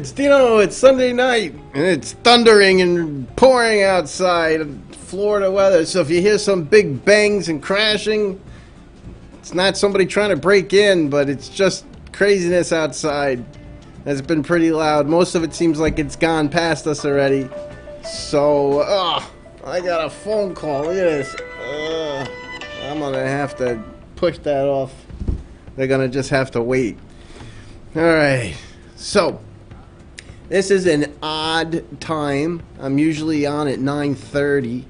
it's Dino. It's Sunday night, and it's thundering and pouring outside. Florida weather. So if you hear some big bangs and crashing, it's not somebody trying to break in, but it's just craziness outside. It's been pretty loud. Most of it seems like it's gone past us already. So, I got a phone call. Look at this. I'm gonna have to push that off. They're gonna just have to wait. Alright, so this is an odd time. I'm usually on at 9:30,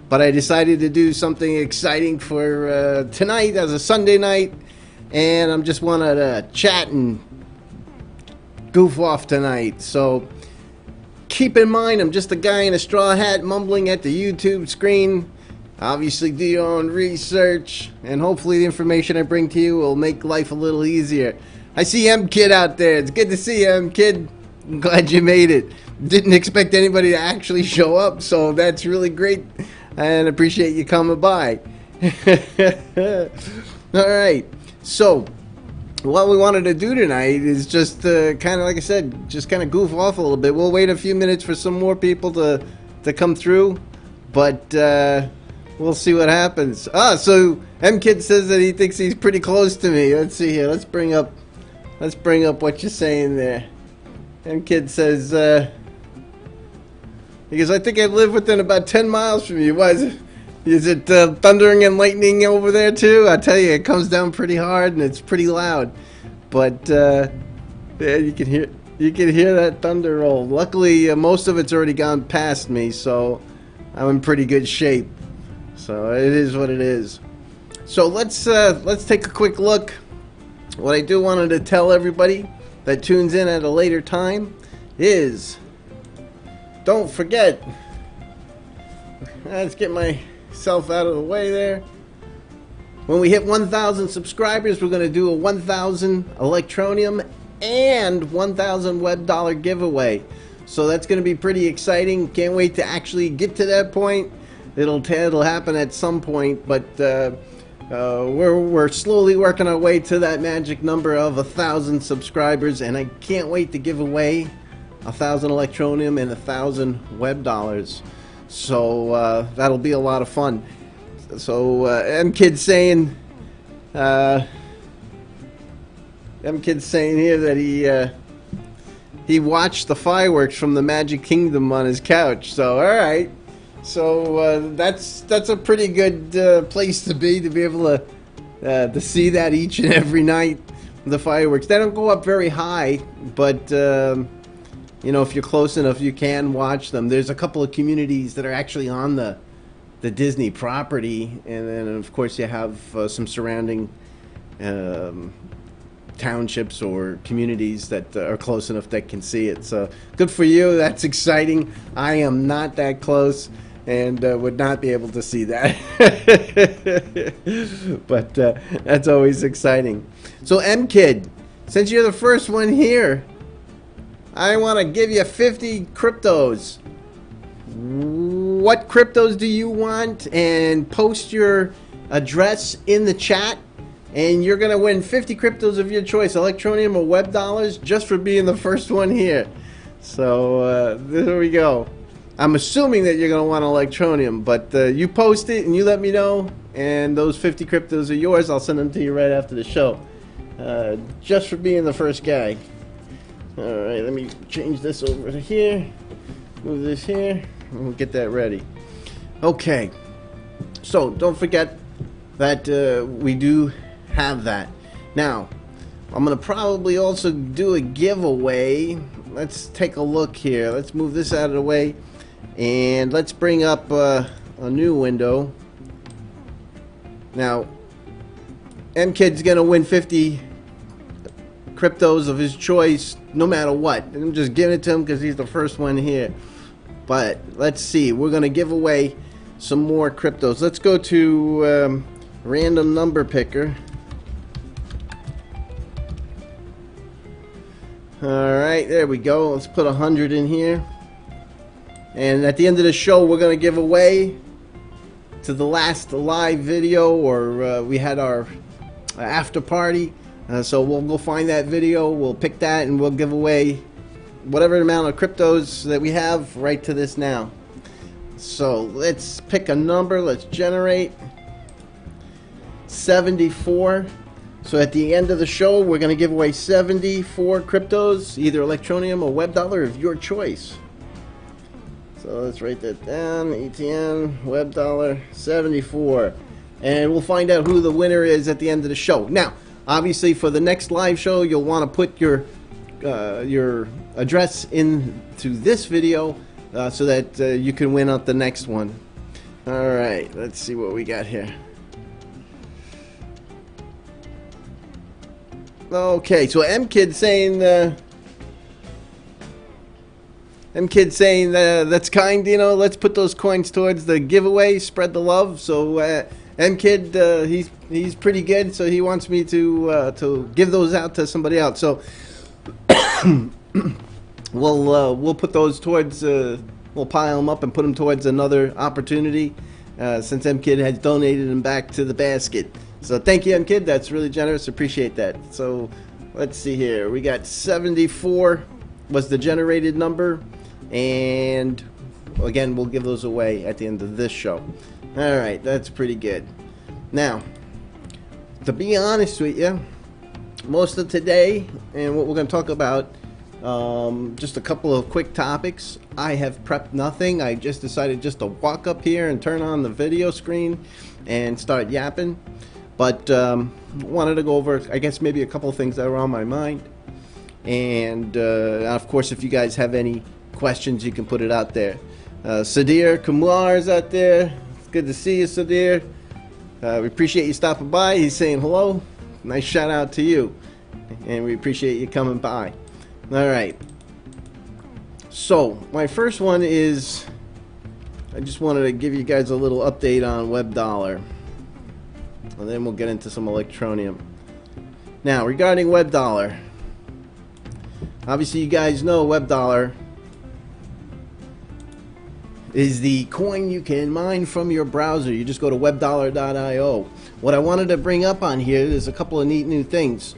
but I decided to do something exciting for tonight as a Sunday night, and I'm just wanted to chat and goof off tonight. So keep in mind, I'm just a guy in a straw hat mumbling at the YouTube screen, obviously do your own research, and hopefully the information I bring to you will make life a little easier. I see M-Kid out there. It's good to see you, M-Kid. I'm glad you made it. Didn't expect anybody to actually show up, so that's really great, and appreciate you coming by. Alright, so what we wanted to do tonight is just kind of, like I said, just kind of goof off a little bit. We'll wait a few minutes for some more people to come through, but we'll see what happens. So M-Kid says that he thinks he's pretty close to me. Let's see here. Let's bring up what you're saying there. M-Kid says, he goes, I think I live within about 10 miles from you. Why is it thundering and lightning over there too? I tell you, it comes down pretty hard and it's pretty loud. But yeah, you can hear that thunder roll. Luckily, most of it's already gone past me, so I'm in pretty good shape. So it is what it is. So let's take a quick look. What I do wanted to tell everybody that tunes in at a later time is, don't forget, let's get myself out of the way there. When we hit 1,000 subscribers, we're going to do a 1,000 Electroneum and 1,000 Webb Dollar giveaway. So that's going to be pretty exciting. Can't wait to actually get to that point. It'll happen at some point, but we're slowly working our way to that magic number of 1,000 subscribers, and I can't wait to give away 1,000 Electroneum and 1,000 Webb Dollars. So that'll be a lot of fun. So M-Kid's saying, here that he watched the fireworks from the Magic Kingdom on his couch. So all right. So that's a pretty good place to be able to see that each and every night. The fireworks, they don't go up very high, but you know, if you're close enough, you can watch them. There's a couple of communities that are actually on the Disney property, and then of course you have some surrounding townships or communities that are close enough that can see it. So good for you. That's exciting. I am not that close and would not be able to see that. But that's always exciting. So M-Kid, since you're the first one here, I want to give you 50 cryptos. What cryptos do you want? And post your address in the chat, and you're going to win 50 cryptos of your choice, Electroneum or Webb Dollars, just for being the first one here. So there we go. I'm assuming that you're going to want Electroneum, but you post it and you let me know, and those 50 cryptos are yours. I'll send them to you right after the show, just for being the first guy. Alright, let me change this over to here, move this here, and we'll get that ready. Okay, so don't forget that we do have that. Now, I'm going to probably also do a giveaway. Let's take a look here. Let's move this out of the way, and let's bring up a new window. Now, M-Kid's going to win 50 cryptos of his choice no matter what. I'm just giving it to him because he's the first one here. But let's see, we're going to give away some more cryptos. Let's go to random number picker. Alright, there we go. Let's put 100 in here. And at the end of the show, we're going to give away to the last live video, or we had our after party. So we'll go find that video, we'll pick that, and we'll give away whatever amount of cryptos that we have right to this now. So let's pick a number. Let's generate 74. So at the end of the show, we're going to give away 74 cryptos, either Electroneum or Webb Dollar of your choice. So let's write that down. ETN, Webb Dollar, 74. And we'll find out who the winner is at the end of the show. Now, obviously, for the next live show, you'll want to put your address into this video so that you can win out the next one. All right, let's see what we got here. Okay, so M-Kid saying that's kind, Dino. Let's put those coins towards the giveaway, spread the love. So M-Kid, he's pretty good, so he wants me to give those out to somebody else. So we'll put those towards we'll pile them up and put them towards another opportunity since M-Kid has donated them back to the basket. So thank you, M-Kid. That's really generous. Appreciate that. So let's see here. We got 74 was the generated number. And again, we'll give those away at the end of this show. All right, that's pretty good. Now, to be honest with you, most of today and what we're going to talk about, just a couple of quick topics. I have prepped nothing. I just decided just to walk up here and turn on the video screen and start yapping. But wanted to go over, I guess, maybe a couple of things that are on my mind. And of course, if you guys have any questions, you can put it out there. Sridhar, Kumar is out there. It's good to see you, Sridhar. We appreciate you stopping by. He's saying hello. Nice shout out to you. And we appreciate you coming by. All right. So, my first one is, I just wanted to give you guys a little update on Webb Dollar. And then we'll get into some Electroneum. Now, regarding Webb Dollar. Obviously, you guys know Webb Dollar is the coin you can mine from your browser. You just go to webbdollar.io. What I wanted to bring up on here is a couple of neat new things.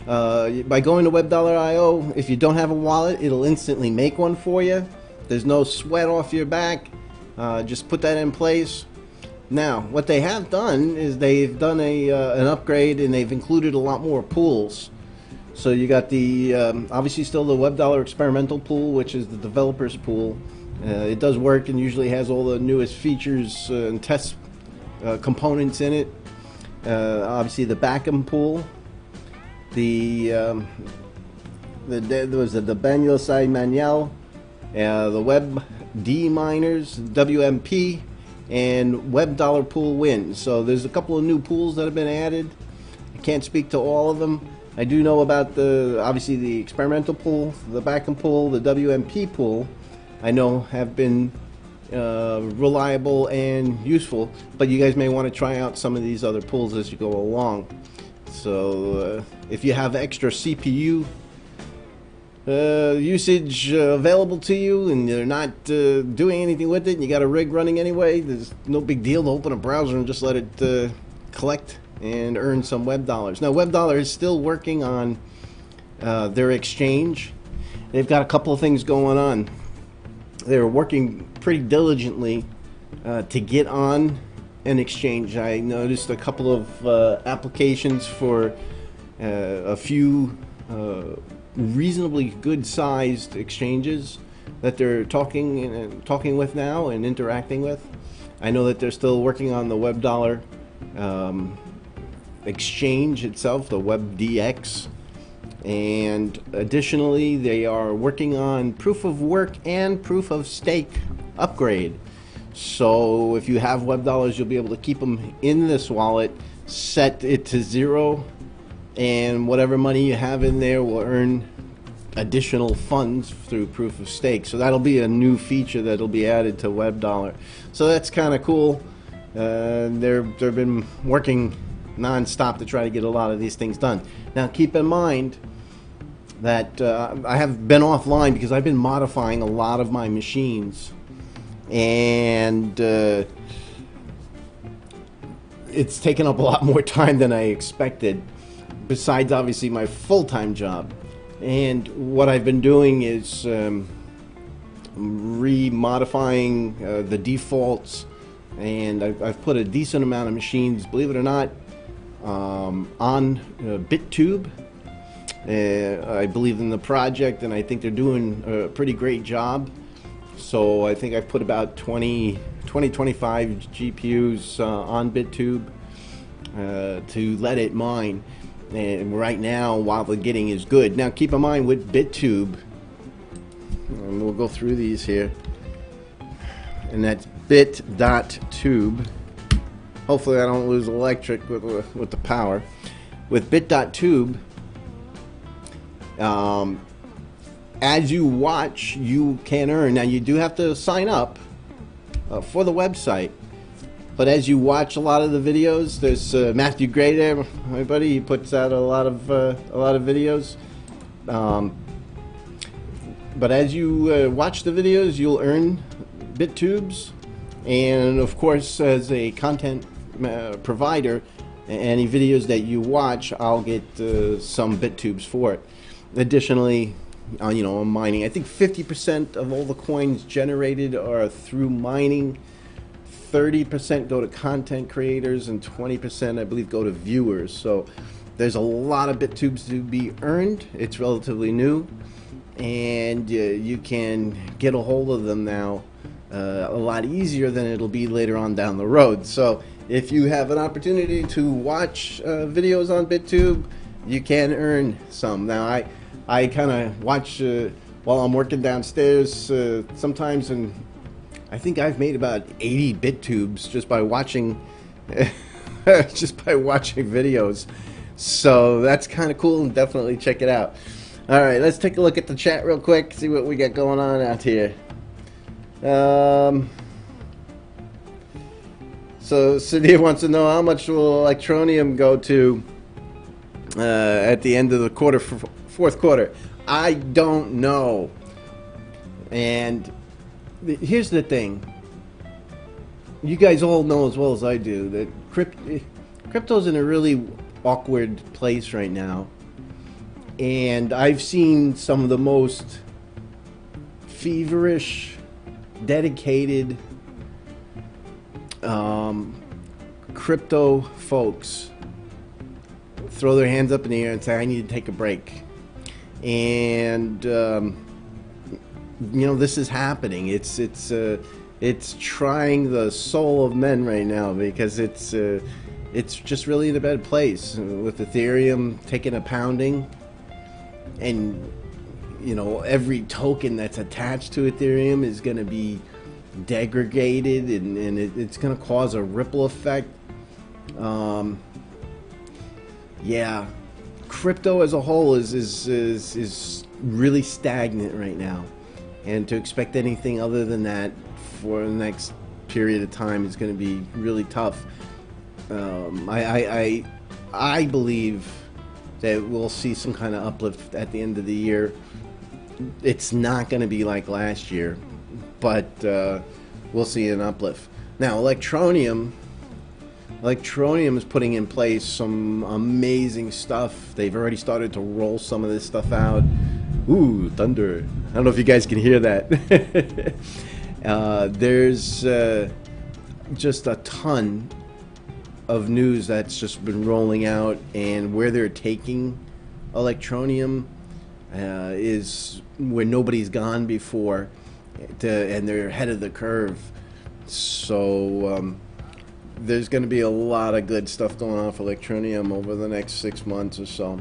By going to webbdollar.io, if you don't have a wallet, it'll instantly make one for you. There's no sweat off your back. Just put that in place. Now, what they have done is they've done an upgrade, and they've included a lot more pools. So you got the obviously still the Webb Dollar experimental pool, which is the developers pool. It does work and usually has all the newest features and test components in it. Obviously the Backham pool, the Banyosai Manuel, the Webb D miners, WMP, and Webb Dollar pool wins. So there's a couple of new pools that have been added. I can't speak to all of them. I do know about obviously the experimental pool, the Backham pool, the WMP pool. I know have been reliable and useful, but you guys may want to try out some of these other pools as you go along. So if you have extra CPU usage available to you and you're not doing anything with it and you got a rig running anyway, there's no big deal to open a browser and just let it collect and earn some Webb Dollars. Now, Webb Dollar is still working on their exchange. They've got a couple of things going on. They're working pretty diligently to get on an exchange. I noticed a couple of applications for a few reasonably good-sized exchanges that they're talking with now and interacting with. I know that they're still working on the Webb Dollar exchange itself, the WebDX, and additionally they are working on proof of work and proof of stake upgrade. So if you have Webb Dollars, you'll be able to keep them in this wallet, set it to 0, and whatever money you have in there will earn additional funds through proof of stake. So that'll be a new feature that'll be added to Webb Dollar. So that's kind of cool. They've been working non-stop to try to get a lot of these things done. Now keep in mind that I have been offline because I've been modifying a lot of my machines, and it's taken up a lot more time than I expected, besides obviously my full-time job. And what I've been doing is remodifying the defaults, and I've put a decent amount of machines, believe it or not, on BitTube. I believe in the project, and I think they're doing a pretty great job. So I think I've put about 25 GPUs on BitTube to let it mine. And right now, while the getting is good. Now keep in mind with BitTube, and we'll go through these here, and that's bit.tube. Hopefully I don't lose electric with the power. With bit.tube, as you watch, you can earn. Now you do have to sign up for the website, but as you watch a lot of the videos, there's Matthew Gray there, my buddy. He puts out a lot of videos. But as you watch the videos, you'll earn BitTubes, and of course, as a content provider, any videos that you watch, I'll get some BitTubes for it. Additionally, you know, I'm mining. I think 50% of all the coins generated are through mining. 30% go to content creators, and 20%, I believe, go to viewers. So there's a lot of BitTubes to be earned. It's relatively new, and you can get a hold of them now a lot easier than it'll be later on down the road. So if you have an opportunity to watch videos on BitTube, you can earn some. Now I kind of watch while I'm working downstairs sometimes, and I think I've made about 80 BitTubes just by watching videos. So that's kind of cool, and definitely check it out. All right, let's take a look at the chat real quick, see what we got going on out here. So Sridhar wants to know, how much will Electroneum go to at the end of the quarter, fourth quarter? I don't know. And here's the thing. You guys all know as well as I do that crypto's in a really awkward place right now. And I've seen some of the most feverish, dedicated crypto folks throw their hands up in the air and say, I need to take a break. And you know, this is happening. It's trying the soul of men right now, because it's just really in a bad place with Ethereum taking a pounding, and you know, every token that's attached to Ethereum is going to be degraded, and it's going to cause a ripple effect. Yeah, crypto as a whole is really stagnant right now, and to expect anything other than that for the next period of time is going to be really tough. I believe that we'll see some kind of uplift at the end of the year. It's not going to be like last year, but we'll see an uplift. Now, Electroneum is putting in place some amazing stuff. They've already started to roll some of this stuff out. Ooh, thunder. I don't know if you guys can hear that. There's just a ton of news that's just been rolling out, and where they're taking Electroneum is where nobody's gone before, and they're ahead of the curve. So there's going to be a lot of good stuff going on for Electroneum over the next 6 months or so.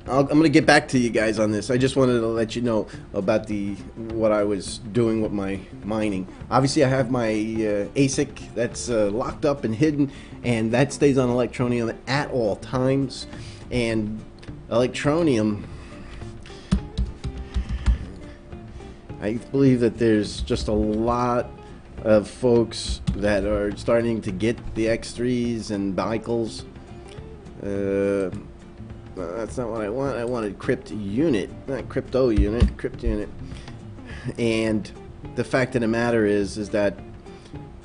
I'm going to get back to you guys on this. I just wanted to let you know about what I was doing with my mining. Obviously, I have my ASIC that's locked up and hidden, and that stays on Electroneum at all times. And Electroneum, I believe that there's just a lot of folks that are starting to get the X3s and Bicles. That's not what I want. I wanted Crypt Unit, not Crypto Unit, Crypt Unit. And the fact of the matter is that,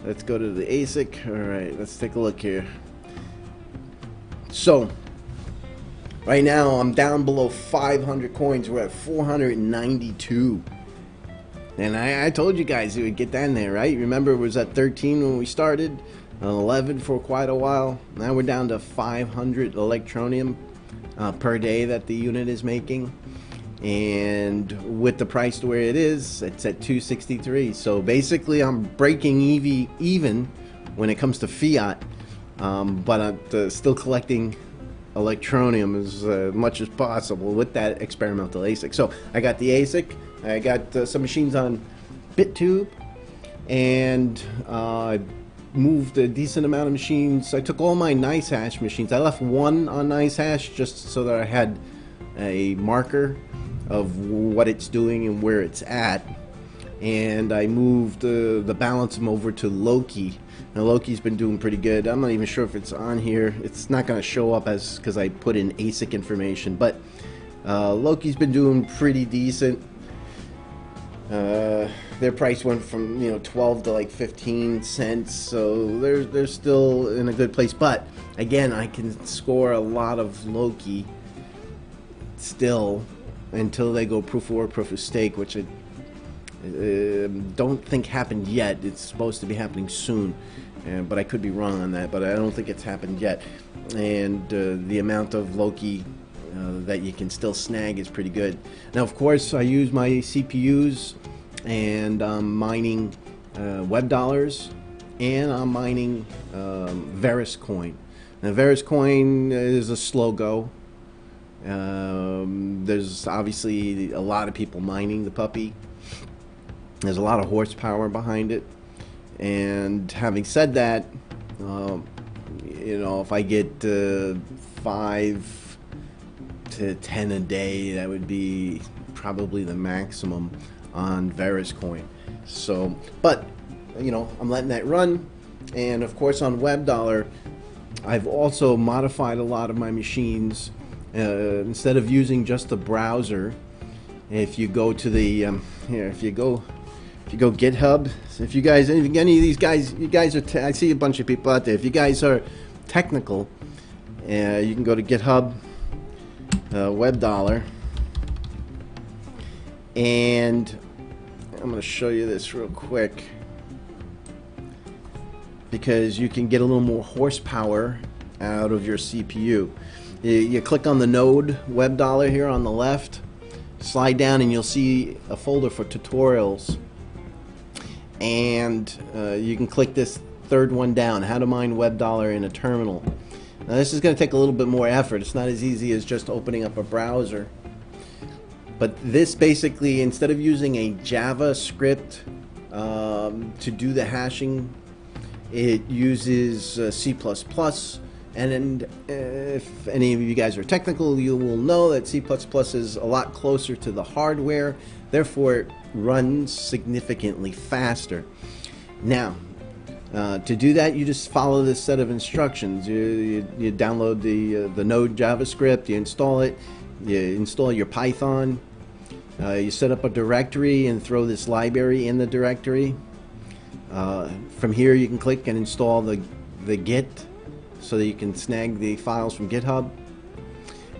let's go to the ASIC. All right, let's take a look here. So Right now, I'm down below 500 coins. We're at 492. And I told you guys it would get down there, right? Remember, it was at 13 when we started, 11 for quite a while. Now we're down to 500 Electroneum per day that the unit is making. And with the price to where it is, it's at 263. So basically, I'm breaking even when it comes to fiat, but I'm still collecting Electroneum as much as possible with that experimental ASIC. So I got the ASIC, I got some machines on BitTube, and I moved a decent amount of machines. I took all my NiceHash machines. I left one on NiceHash just so that I had a marker of what it's doing and where it's at, and I moved the balance of them over to Loki. Now Loki's been doing pretty good. I'm not even sure if it's on here. It's not going to show up as because I put in ASIC information, but Loki's been doing pretty decent. Their price went from 12 to like 15 cents, so they're still in a good place. But again, I can score a lot of Loki still until they go proof of work, proof of stake, which I don't think happened yet. It's supposed to be happening soon, but I could be wrong on that, but I don't think it's happened yet. And the amount of Loki that you can still snag is pretty good. Now, of course, I use my CPUs, and I'm mining Webb Dollars, and I'm mining Varus coin. Now, Varus coin is a slow go. There's obviously a lot of people mining the puppy. There's a lot of horsepower behind it, and having said that, if I get 5 to 10 a day, that would be probably the maximum on Varus coin. So, but I'm letting that run, and of course on Webb Dollar, I've also modified a lot of my machines. Instead of using just the browser, if you go to the if you go GitHub, so if any of these guys, you guys are I see a bunch of people out there. If you guys are technical, you can go to GitHub, Webb Dollar, and I'm going to show you this real quick because you can get a little more horsepower out of your CPU. You click on the node Webb Dollar here on the left, slide down, and you'll see a folder for tutorials, and you can click this third one down, how to mine Webb Dollar in a terminal. Now this is going to take a little bit more effort. It's not as easy as just opening up a browser, but this basically, instead of using a JavaScript to do the hashing, it uses C++. And if any of you guys are technical, you will know that C++ is a lot closer to the hardware, therefore it runs significantly faster. Now, to do that, you just follow this set of instructions. You download the Node JavaScript, you install it, you install your Python, you set up a directory and throw this library in the directory. From here you can click and install the Git, so that you can snag the files from GitHub,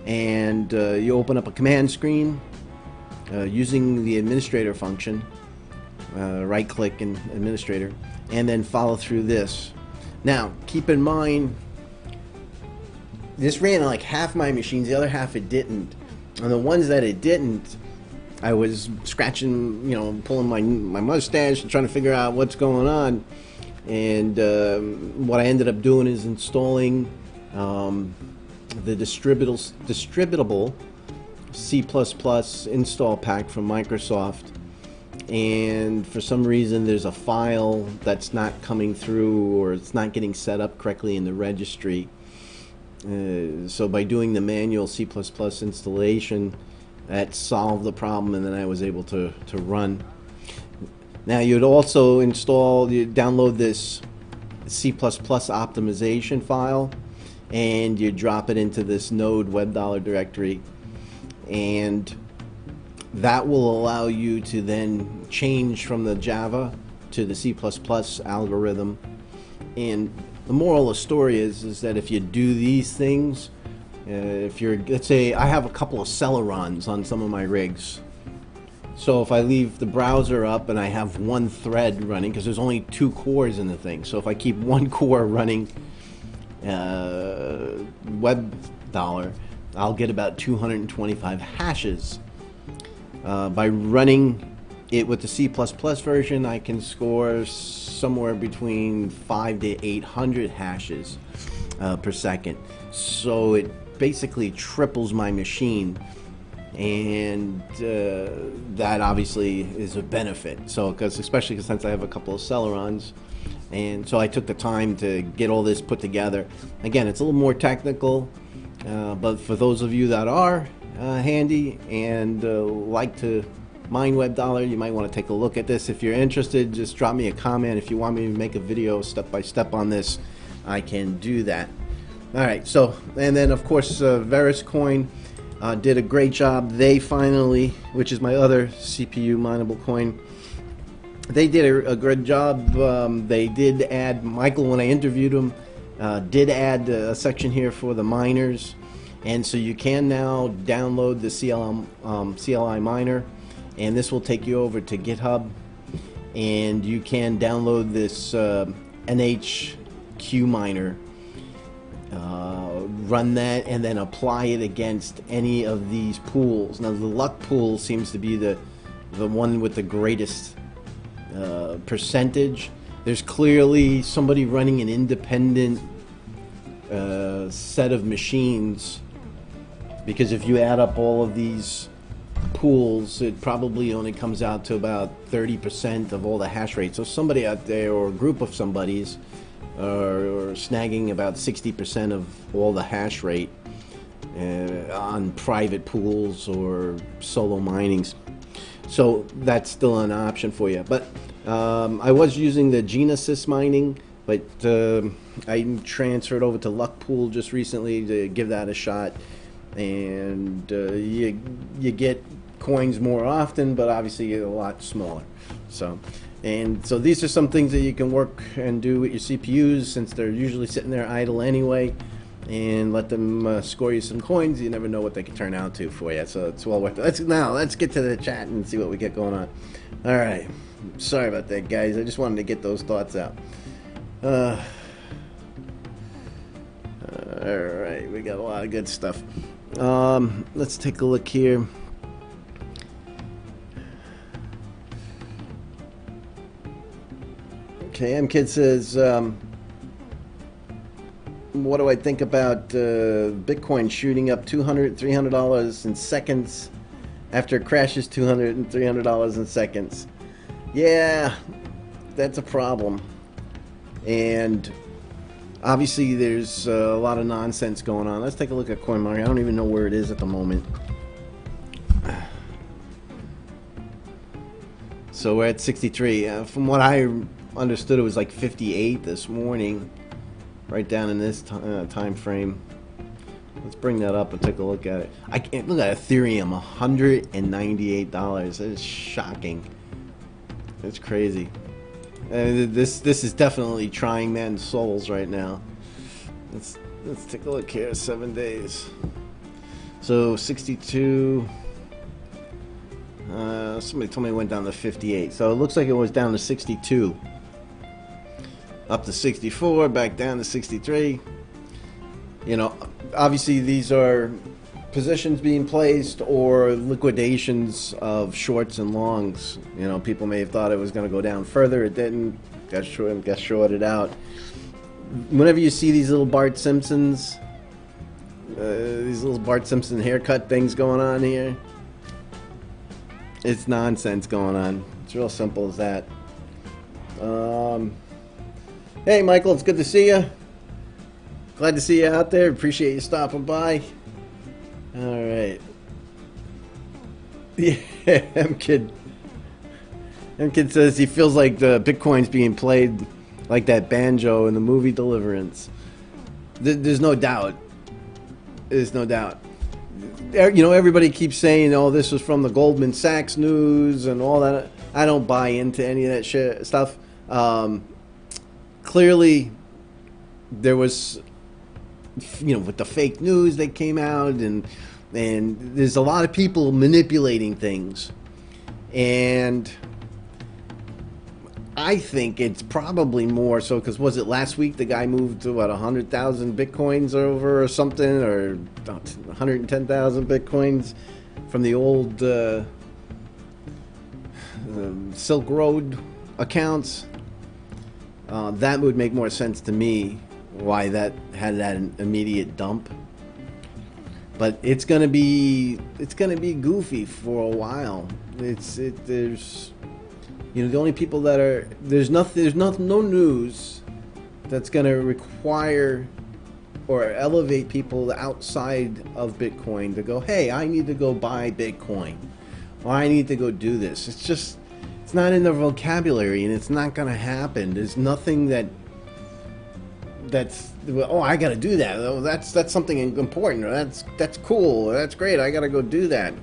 and you open up a command screen using the administrator function, right click in administrator, and then follow through this. Now keep in mind, this ran on like half my machines, the other half it didn't. On the ones that it didn't, I was scratching, pulling my mustache and trying to figure out what's going on. And what I ended up doing is installing the distributable C++ install pack from Microsoft, and for some reason there's a file that's not coming through, or it's not getting set up correctly in the registry. So by doing the manual C++ installation, that solved the problem, and then I was able to run. Now you'd also download this C++ optimization file, and you drop it into this node Webb Dollar directory, and that will allow you to then change from the Java to the C++ algorithm. And the moral of the story is that if you do these things, If you're, let's say I have a couple of Celerons on some of my rigs. So if I leave the browser up and I have one thread running, because there's only 2 cores in the thing. So if I keep one core running, Webb Dollar, I'll get about 225 hashes. By running it with the C++ version, I can score somewhere between 500 to 800 hashes per second. So it basically triples my machine, and that obviously is a benefit. So, especially since I have a couple of Celerons, and so I took the time to get all this put together. Again, it's a little more technical, but for those of you that are handy and like to mine Webb Dollar, you might want to take a look at this. If you're interested, just drop me a comment. If you want me to make a video step by step on this, I can do that. Alright, so, and then of course Veriscoin did a great job. They finally, which is my other CPU mineable coin, they did a good job. They did add, Michael, when I interviewed him, did add a section here for the miners, and so you can now download the CLI miner, and this will take you over to GitHub, and you can download this NHQ miner, run that, and then apply it against any of these pools. Now the luck pool seems to be the one with the greatest percentage. There's clearly somebody running an independent set of machines, because if you add up all of these pools, it probably only comes out to about 30% of all the hash rate. So somebody out there, or a group of somebody's, or snagging about 60% of all the hash rate on private pools or solo minings. So that's still an option for you. But I was using the Genesis mining, but I transferred over to Luck Pool just recently to give that a shot. And you get coins more often, but obviously a lot smaller. So these are some things that you can work and do with your CPUs, since they're usually sitting there idle anyway, and let them score you some coins. You never know what they can turn out to for you, so it's well worth it. Let's get to the chat and see what we get going on. All right, sorry about that, guys. I just wanted to get those thoughts out. All right, we got a lot of good stuff. Let's take a look here. Okay, MKid says, what do I think about Bitcoin shooting up $200, $300 in seconds after it crashes $200 and $300 in seconds? Yeah, that's a problem. And obviously there's a lot of nonsense going on. Let's take a look at CoinMarket. I don't even know where it is at the moment. So we're at 63. From what I understood, it was like 58 this morning, right down in this time frame. Let's bring that up and take a look at it. I can't look at Ethereum, $198. That is shocking. It's crazy. This is definitely trying men's souls right now. Let's take a look here. 7 days. So 62. Somebody told me it went down to 58. So it looks like it was down to 62. Up to 64, back down to 63. You know, obviously these are positions being placed or liquidations of shorts and longs. You know, people may have thought it was going to go down further. It didn't. Got shorted out. Whenever you see these little Bart Simpsons, these little Bart Simpson haircut things going on here, it's nonsense going on. It's real simple as that. Hey, Michael, it's good to see you. Glad to see you out there. Appreciate you stopping by. All right. Yeah, MKid says he feels like the Bitcoin's being played like that banjo in the movie Deliverance. There's no doubt. There's no doubt. You know, everybody keeps saying, oh, this was from the Goldman Sachs news and all that. I don't buy into any of that shit stuff. Clearly, there was with the fake news that came out, and there's a lot of people manipulating things, and I think it's probably more so because, was it last week the guy moved to 100,000 bitcoins over or something, or 110,000 bitcoins from the old Silk Road accounts? That would make more sense to me, why that had that immediate dump. But it's gonna be goofy for a while. There's the only people that are no news that's gonna require or elevate people outside of Bitcoin to go, hey, I need to go buy Bitcoin, or I need to go do this. It's not in their vocabulary, and it's not gonna happen. There's nothing that's oh, I gotta do that. Oh, that's something important. Or that's cool. Or that's great. I gotta go do that.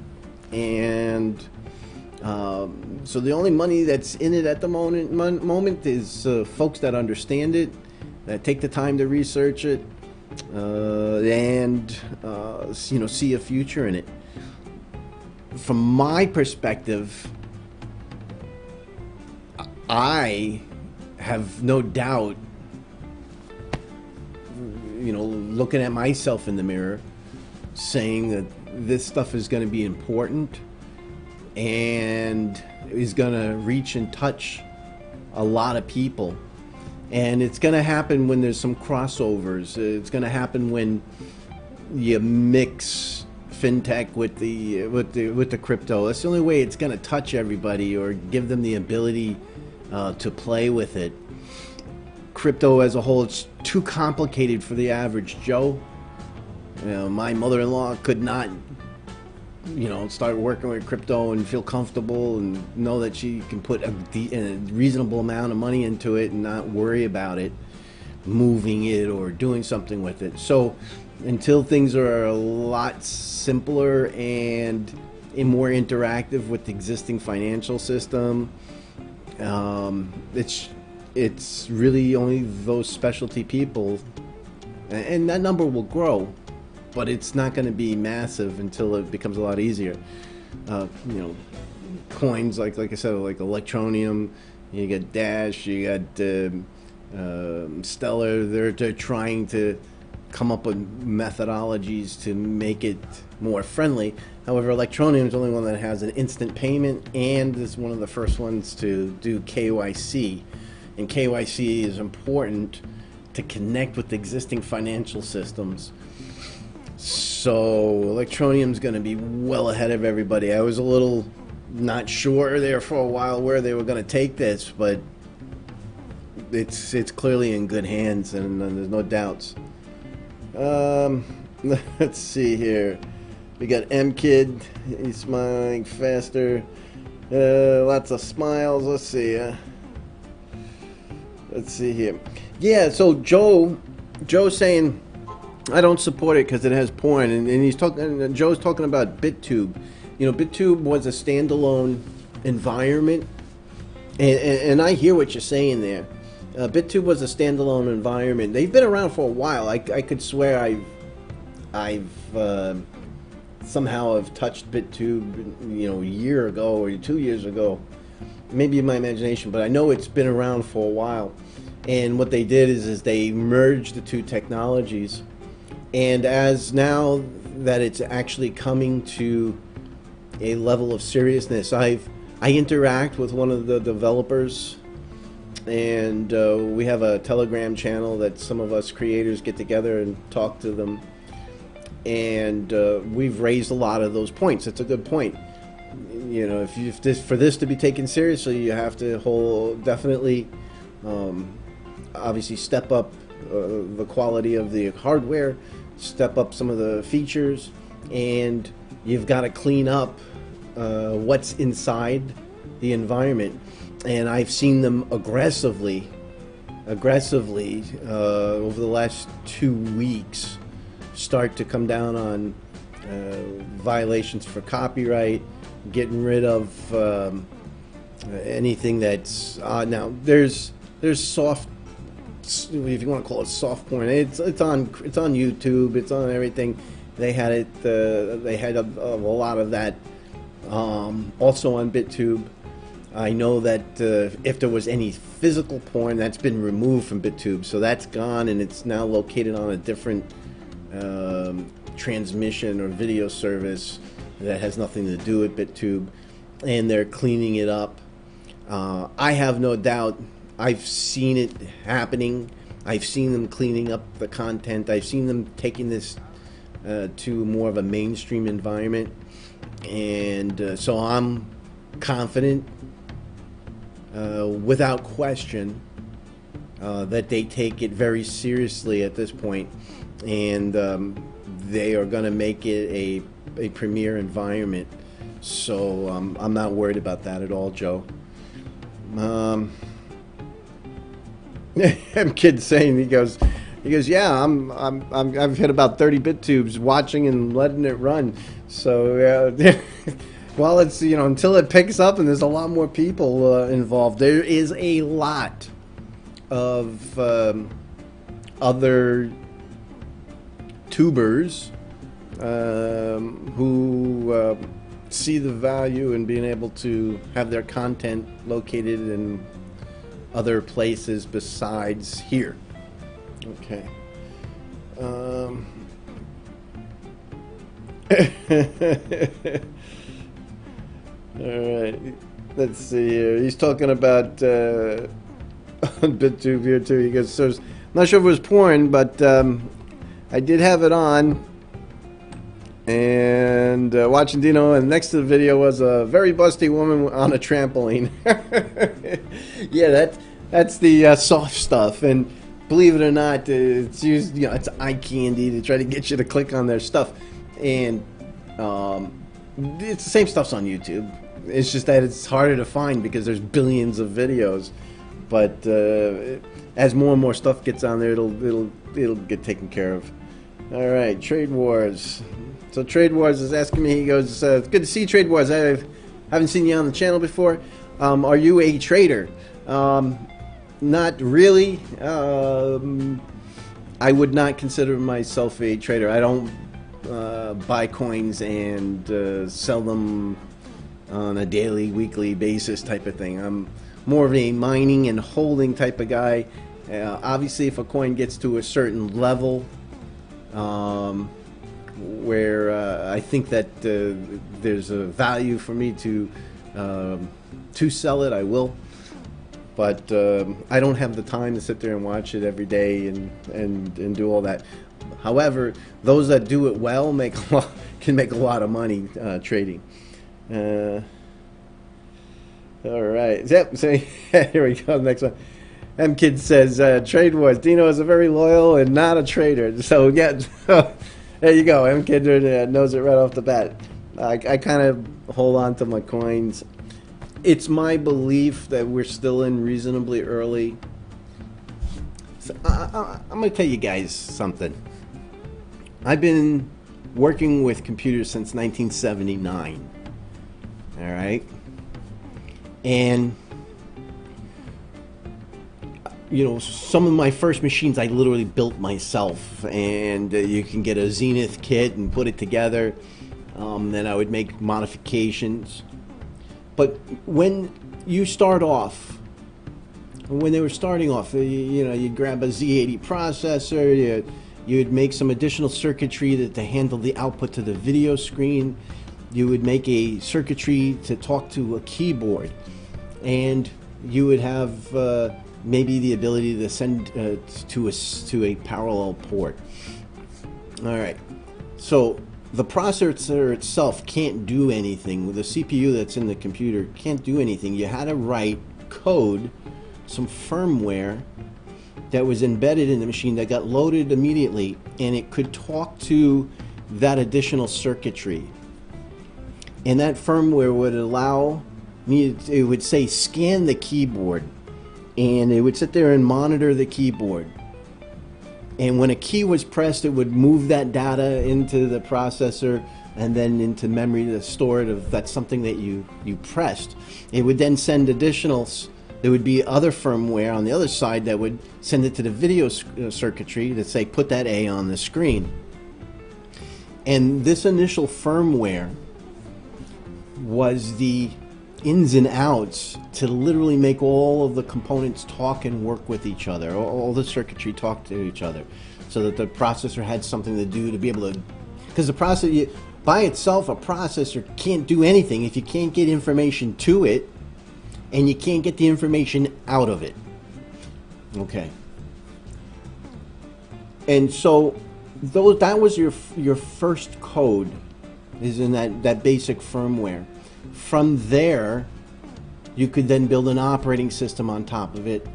And so the only money that's in it at the moment is folks that understand it, that take the time to research it, and see a future in it. From my perspective, I have no doubt, looking at myself in the mirror, saying that this stuff is going to be important and is going to reach and touch a lot of people. And it's going to happen when there's some crossovers. It's going to happen when you mix fintech with the crypto. That's the only way it's going to touch everybody or give them the ability to play with it. Crypto as a whole, it's too complicated for the average Joe. My mother-in-law could not start working with crypto and feel comfortable and know that she can put a reasonable amount of money into it and not worry about it moving it or doing something with it. So until things are a lot simpler and more interactive with the existing financial system, it's really only those specialty people, and that number will grow, but it's not going to be massive until it becomes a lot easier. Coins like I said, like Electroneum, you got Dash, you got Stellar. They're trying to come up with methodologies to make it more friendly. However, Electroneum is the only one that has an instant payment and is one of the first ones to do KYC. And KYC is important to connect with existing financial systems. So Electroneum is going to be well ahead of everybody. I was a little not sure there for a while where they were going to take this, but it's clearly in good hands, and there's no doubts. Let's see here. We got M-Kid. He's smiling faster. Lots of smiles. Let's see. Let's see here. Yeah, so Joe's saying, I don't support it because it has porn, and he's talking. Joe's talking about BitTube. BitTube was a standalone environment, and I hear what you're saying there. BitTube was a standalone environment. They've been around for a while. I could swear I've somehow have touched BitTube, a year ago or 2 years ago, maybe in my imagination, but I know it's been around for a while. And what they did is they merged the two technologies. And as now that it's actually coming to a level of seriousness, I interact with one of the developers, and we have a Telegram channel that some of us creators get together and talk to them. And we've raised a lot of those points. It's a good point. For this to be taken seriously, you have to definitely obviously step up the quality of the hardware, step up some of the features, and you've got to clean up what's inside the environment. And I've seen them aggressively over the last 2 weeks start to come down on violations for copyright, getting rid of anything that's now there's soft if you want to call it soft porn, it's on YouTube, it's on everything. They had it. They had a lot of that also on BitTube. I know that if there was any physical porn, that's been removed from BitTube, so that's gone, and it's now located on a different transmission or video service that has nothing to do with BitTube, and they're cleaning it up. I have no doubt. I've seen it happening. I've seen them cleaning up the content. I've seen them taking this to more of a mainstream environment, and so I'm confident, without question, that they take it very seriously at this point, and they are going to make it a premier environment. So I'm not worried about that at all, Joe. Kid's saying, he goes, yeah, I've hit about 30 BitTubes watching and letting it run. So well, it's, you know, until it picks up and there's a lot more people involved. There is a lot of other tubers who see the value in being able to have their content located in other places besides here. Okay. All right. Let's see here. He's talking about on BitTube here too. He goes, so I'm not sure if it was porn, but I did have it on. And watching Dino, and next to the video was a very busty woman on a trampoline. Yeah, that's the soft stuff, and believe it or not, it's used, you know, it's eye candy to try to get you to click on their stuff, and it's the same stuff's on YouTube. It's just that it's harder to find because there's billions of videos. But as more and more stuff gets on there, it'll get taken care of. All right, Trade Wars. So Trade Wars is asking me, he goes, it's good to see Trade Wars. I haven't seen you on the channel before. Are you a trader? Not really. I would not consider myself a trader. I don't buy coins and sell them on a daily, weekly basis type of thing. I'm more of a mining and holding type of guy. Obviously, if a coin gets to a certain level, where I think that there's a value for me to sell it, I will. But I don't have the time to sit there and watch it every day and do all that. However, those that do it well can make a lot of money trading. All right. Yep. So here we go. Next one. M-Kid says, Trade Wars. Dino is a very loyal and not a trader. So yeah. There you go. M-Kid knows it right off the bat. I kind of hold on to my coins. It's my belief that we're still in reasonably early. So I'm going to tell you guys something. I've been working with computers since 1979. All right? And, you know, some of my first machines I literally built myself, and you can get a Zenith kit and put it together. Then I would make modifications. But when you start off, when they were starting off, you know, you'd grab a Z80 processor, you'd make some additional circuitry to handle the output to the video screen. You would make a circuitry to talk to a keyboard, and you would have maybe the ability to send to a parallel port. All right, so the processor itself can't do anything. The CPU that's in the computer can't do anything. You had to write code, some firmware that was embedded in the machine that got loaded immediately, and it could talk to that additional circuitry. And that firmware would allow me, it would say scan the keyboard, and it would sit there and monitor the keyboard. And when a key was pressed, it would move that data into the processor and then into memory to store it if that's something that you pressed. It would then send additional There would be other firmware on the other side that would send it to the video circuitry that say, put that A on the screen. And this initial firmware was the ins and outs to literally make all of the components talk and work with each other, all the circuitry talk to each other, so that the processor had something to do to be able to, because the processor, by itself, a processor can't do anything if you can't get information to it and you can't get the information out of it. Okay. And so that was your first code, is in that basic firmware. From there, you could then build an operating system on top of it,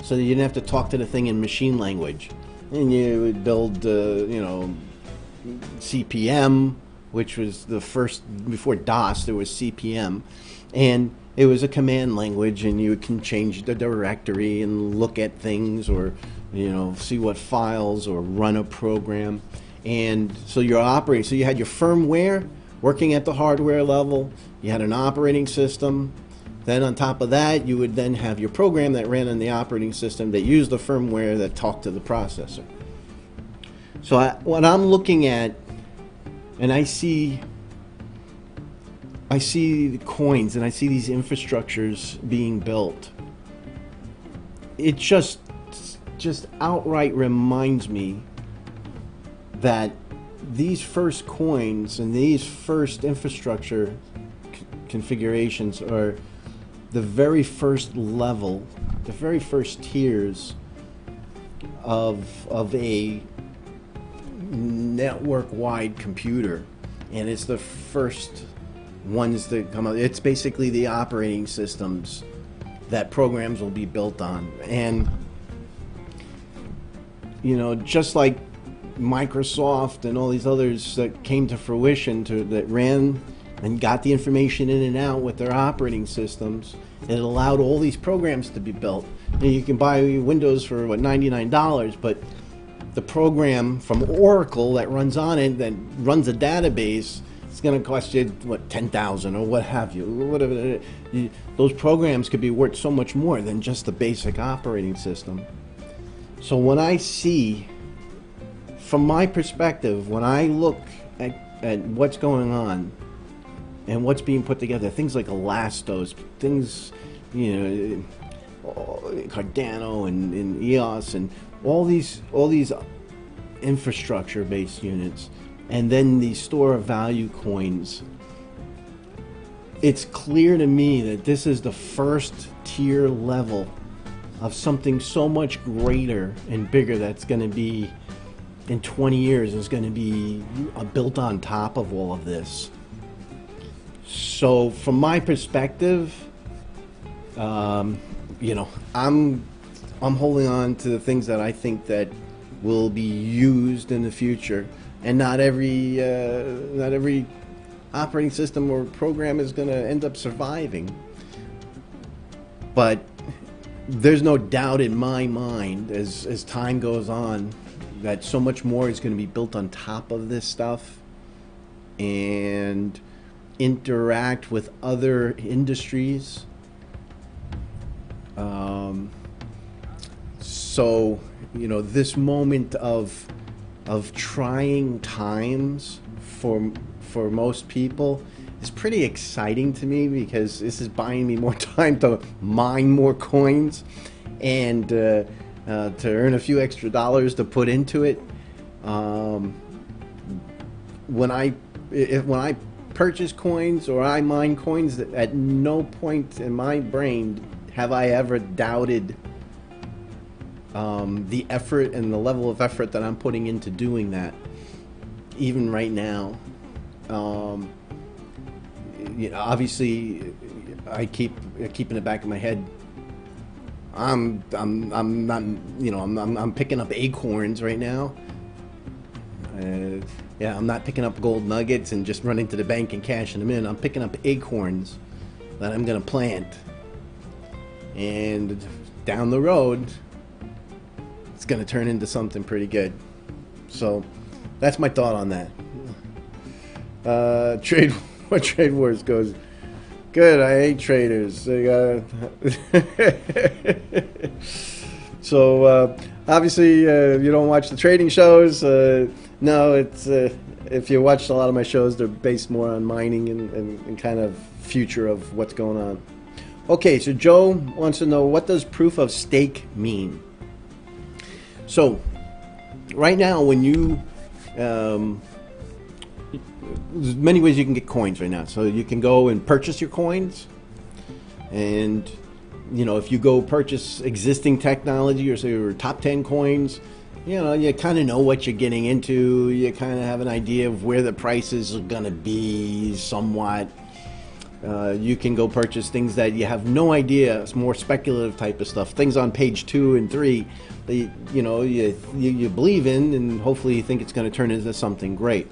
so that you didn't have to talk to the thing in machine language. And you would build, you know, CPM, which was the first, before DOS there was CPM, and it was a command language, and you can change the directory and look at things, or, you know, see what files, or run a program. And so you're operating, so you had your firmware working at the hardware level, you had an operating system, then on top of that you would then have your program that ran on the operating system that used the firmware that talked to the processor. So what I'm looking at, and I see the coins, and I see these infrastructures being built. It just outright reminds me that these first coins and these first infrastructure configurations are the very first level, the very first tiers of a network-wide computer, and it's the first ones that come out. It's basically the operating systems that programs will be built on. And, you know, just like Microsoft and all these others that came to fruition, that ran and got the information in and out with their operating systems, it allowed all these programs to be built. And you can buy Windows for, what, $99, but the program from Oracle that runs on it, that runs a database, it's going to cost you, what, $10,000 or what have you. Whatever. Those programs could be worth so much more than just the basic operating system. So when I see, from my perspective, when I look at what's going on and what's being put together, things like Elastos, things, you know, Cardano and EOS and all these infrastructure-based units, and then these store of value coins, it's clear to me that this is the first tier level of something so much greater and bigger that's going to be, in 20 years, is going to be built on top of all of this. So from my perspective, you know, I'm holding on to the things that I think that will be used in the future, and not every operating system or program is going to end up surviving. But there's no doubt in my mind, as time goes on, that so much more is going to be built on top of this stuff and interact with other industries. So, you know, this moment of trying times for most people is pretty exciting to me, because this is buying me more time to mine more coins and to earn a few extra dollars to put into it. When I purchase coins or I mine coins, at no point in my brain have I ever doubted the effort and the level of effort that I'm putting into doing that, even right now. You know, obviously, I keep in the back of my head, I'm not, you know, I'm picking up acorns right now. Yeah, I'm not picking up gold nuggets and just running to the bank and cashing them in. I'm picking up acorns that I'm gonna plant, and down the road, it's gonna turn into something pretty good. So that's my thought on that. Trade wars goes, Good. I hate traders. They so obviously you don't watch the trading shows. No, it's if you watch a lot of my shows, they're based more on mining and kind of future of what's going on. Okay, so Joe wants to know, what does proof of stake mean? So right now, when you there's many ways you can get coins right now. So you can go and purchase your coins, and you know, if you go purchase existing technology or say your top 10 coins, you know, you kind of know what you're getting into. You kind of have an idea of where the prices are going to be somewhat. You can go purchase things that you have no idea. It's more speculative type of stuff. Things on page 2 and 3 that you know you believe in, and hopefully you think it's going to turn into something great.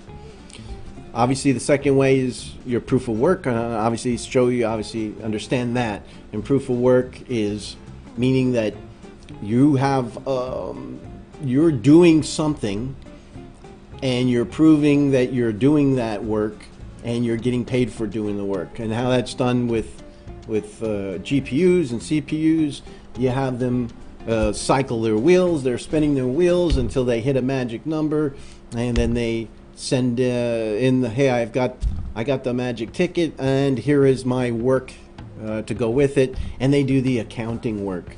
Obviously, the second way is your proof of work. Obviously, show you obviously understand that. And proof of work is meaning that you have you're doing something, and you're proving that you're doing that work, and you're getting paid for doing the work. And how that's done with GPUs and CPUs, you have them cycle their wheels. They're spinning their wheels until they hit a magic number, and then they send in the, hey, I got the magic ticket, and here is my work to go with it, and they do the accounting work.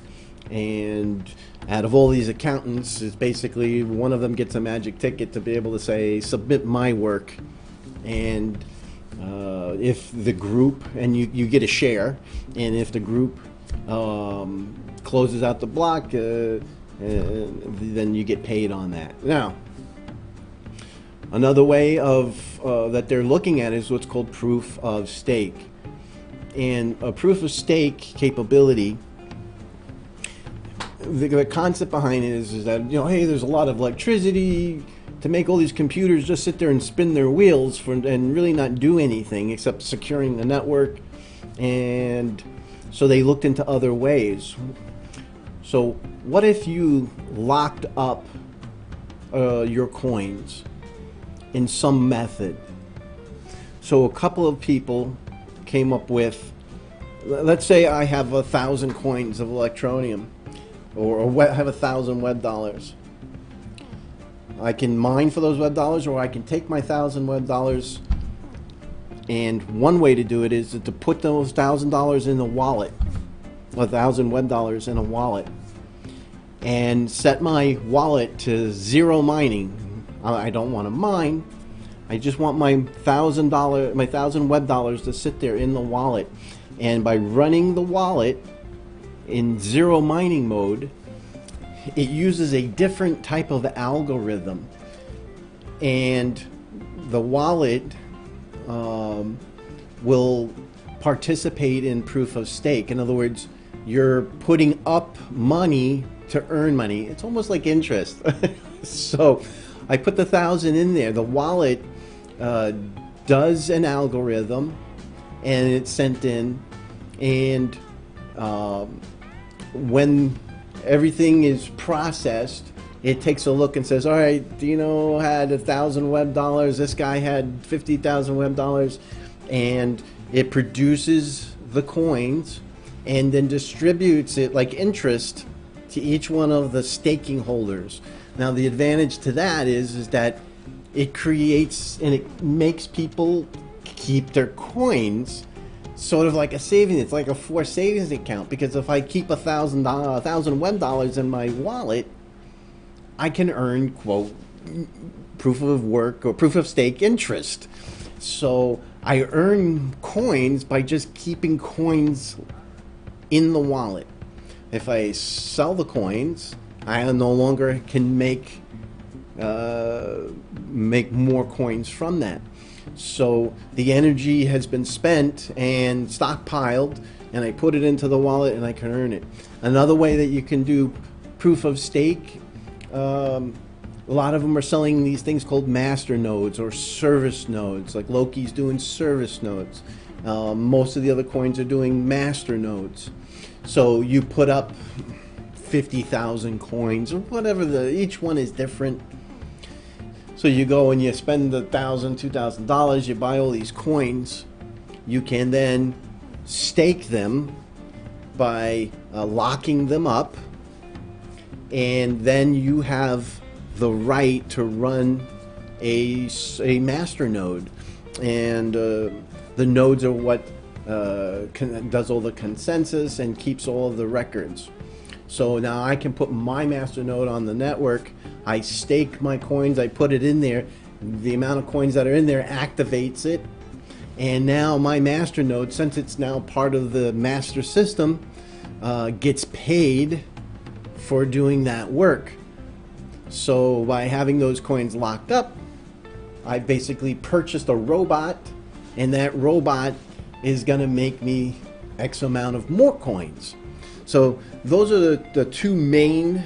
And out of all these accountants, is basically one of them gets a magic ticket to be able to say, submit my work. And if the group, and you get a share, and if the group closes out the block, then you get paid on that. Now, another way of that they're looking at is what's called proof of stake. And a proof of stake capability, the concept behind it is that, you know, hey, there's a lot of electricity to make all these computers just sit there and spin their wheels and really not do anything except securing the network. And so they looked into other ways. So what if you locked up your coins in some method? So a couple of people came up with, let's say I have 1,000 coins of Electroneum, or have 1,000 Webb dollars. I can mine for those Webb dollars, or I can take my 1,000 Webb dollars, and one way to do it is to put those $1,000 in a wallet, 1,000 Webb dollars in a wallet, and set my wallet to zero mining. I don't want to mine. I just want my $1,000 Webb dollars to sit there in the wallet. And by running the wallet in zero mining mode, it uses a different type of algorithm, and the wallet will participate in proof of stake. In other words, you're putting up money to earn money. It's almost like interest. So I put the 1,000 in there. The wallet does an algorithm, and it's sent in, and when everything is processed, it takes a look and says, all right, Dino had 1,000 Webb dollars, this guy had 50,000 Webb dollars, and it produces the coins and then distributes it like interest to each one of the staking holders. Now the advantage to that is that it creates and it makes people keep their coins sort of like a savings. It's like a forced savings account, because if I keep $1,000 Webb dollars in my wallet, I can earn, quote, proof of work or proof of stake interest. So I earn coins by just keeping coins in the wallet. If I sell the coins, I no longer can make more coins from that. So the energy has been spent and stockpiled, and I put it into the wallet and I can earn it. Another way that you can do proof of stake, a lot of them are selling these things called master nodes or service nodes, like Loki's doing service nodes. Most of the other coins are doing master nodes. So you put up 50,000 coins or whatever, each one is different. So you go and you spend $1,000, $2,000, you buy all these coins. You can then stake them by locking them up, and then you have the right to run a master node, and the nodes are what does all the consensus and keeps all of the records. So now I can put my master node on the network, I stake my coins, I put it in there, the amount of coins that are in there activates it, and now my master node, since it's now part of the master system, gets paid for doing that work. So by having those coins locked up, I basically purchased a robot, and that robot is going to make me X amount of more coins. So those are the two main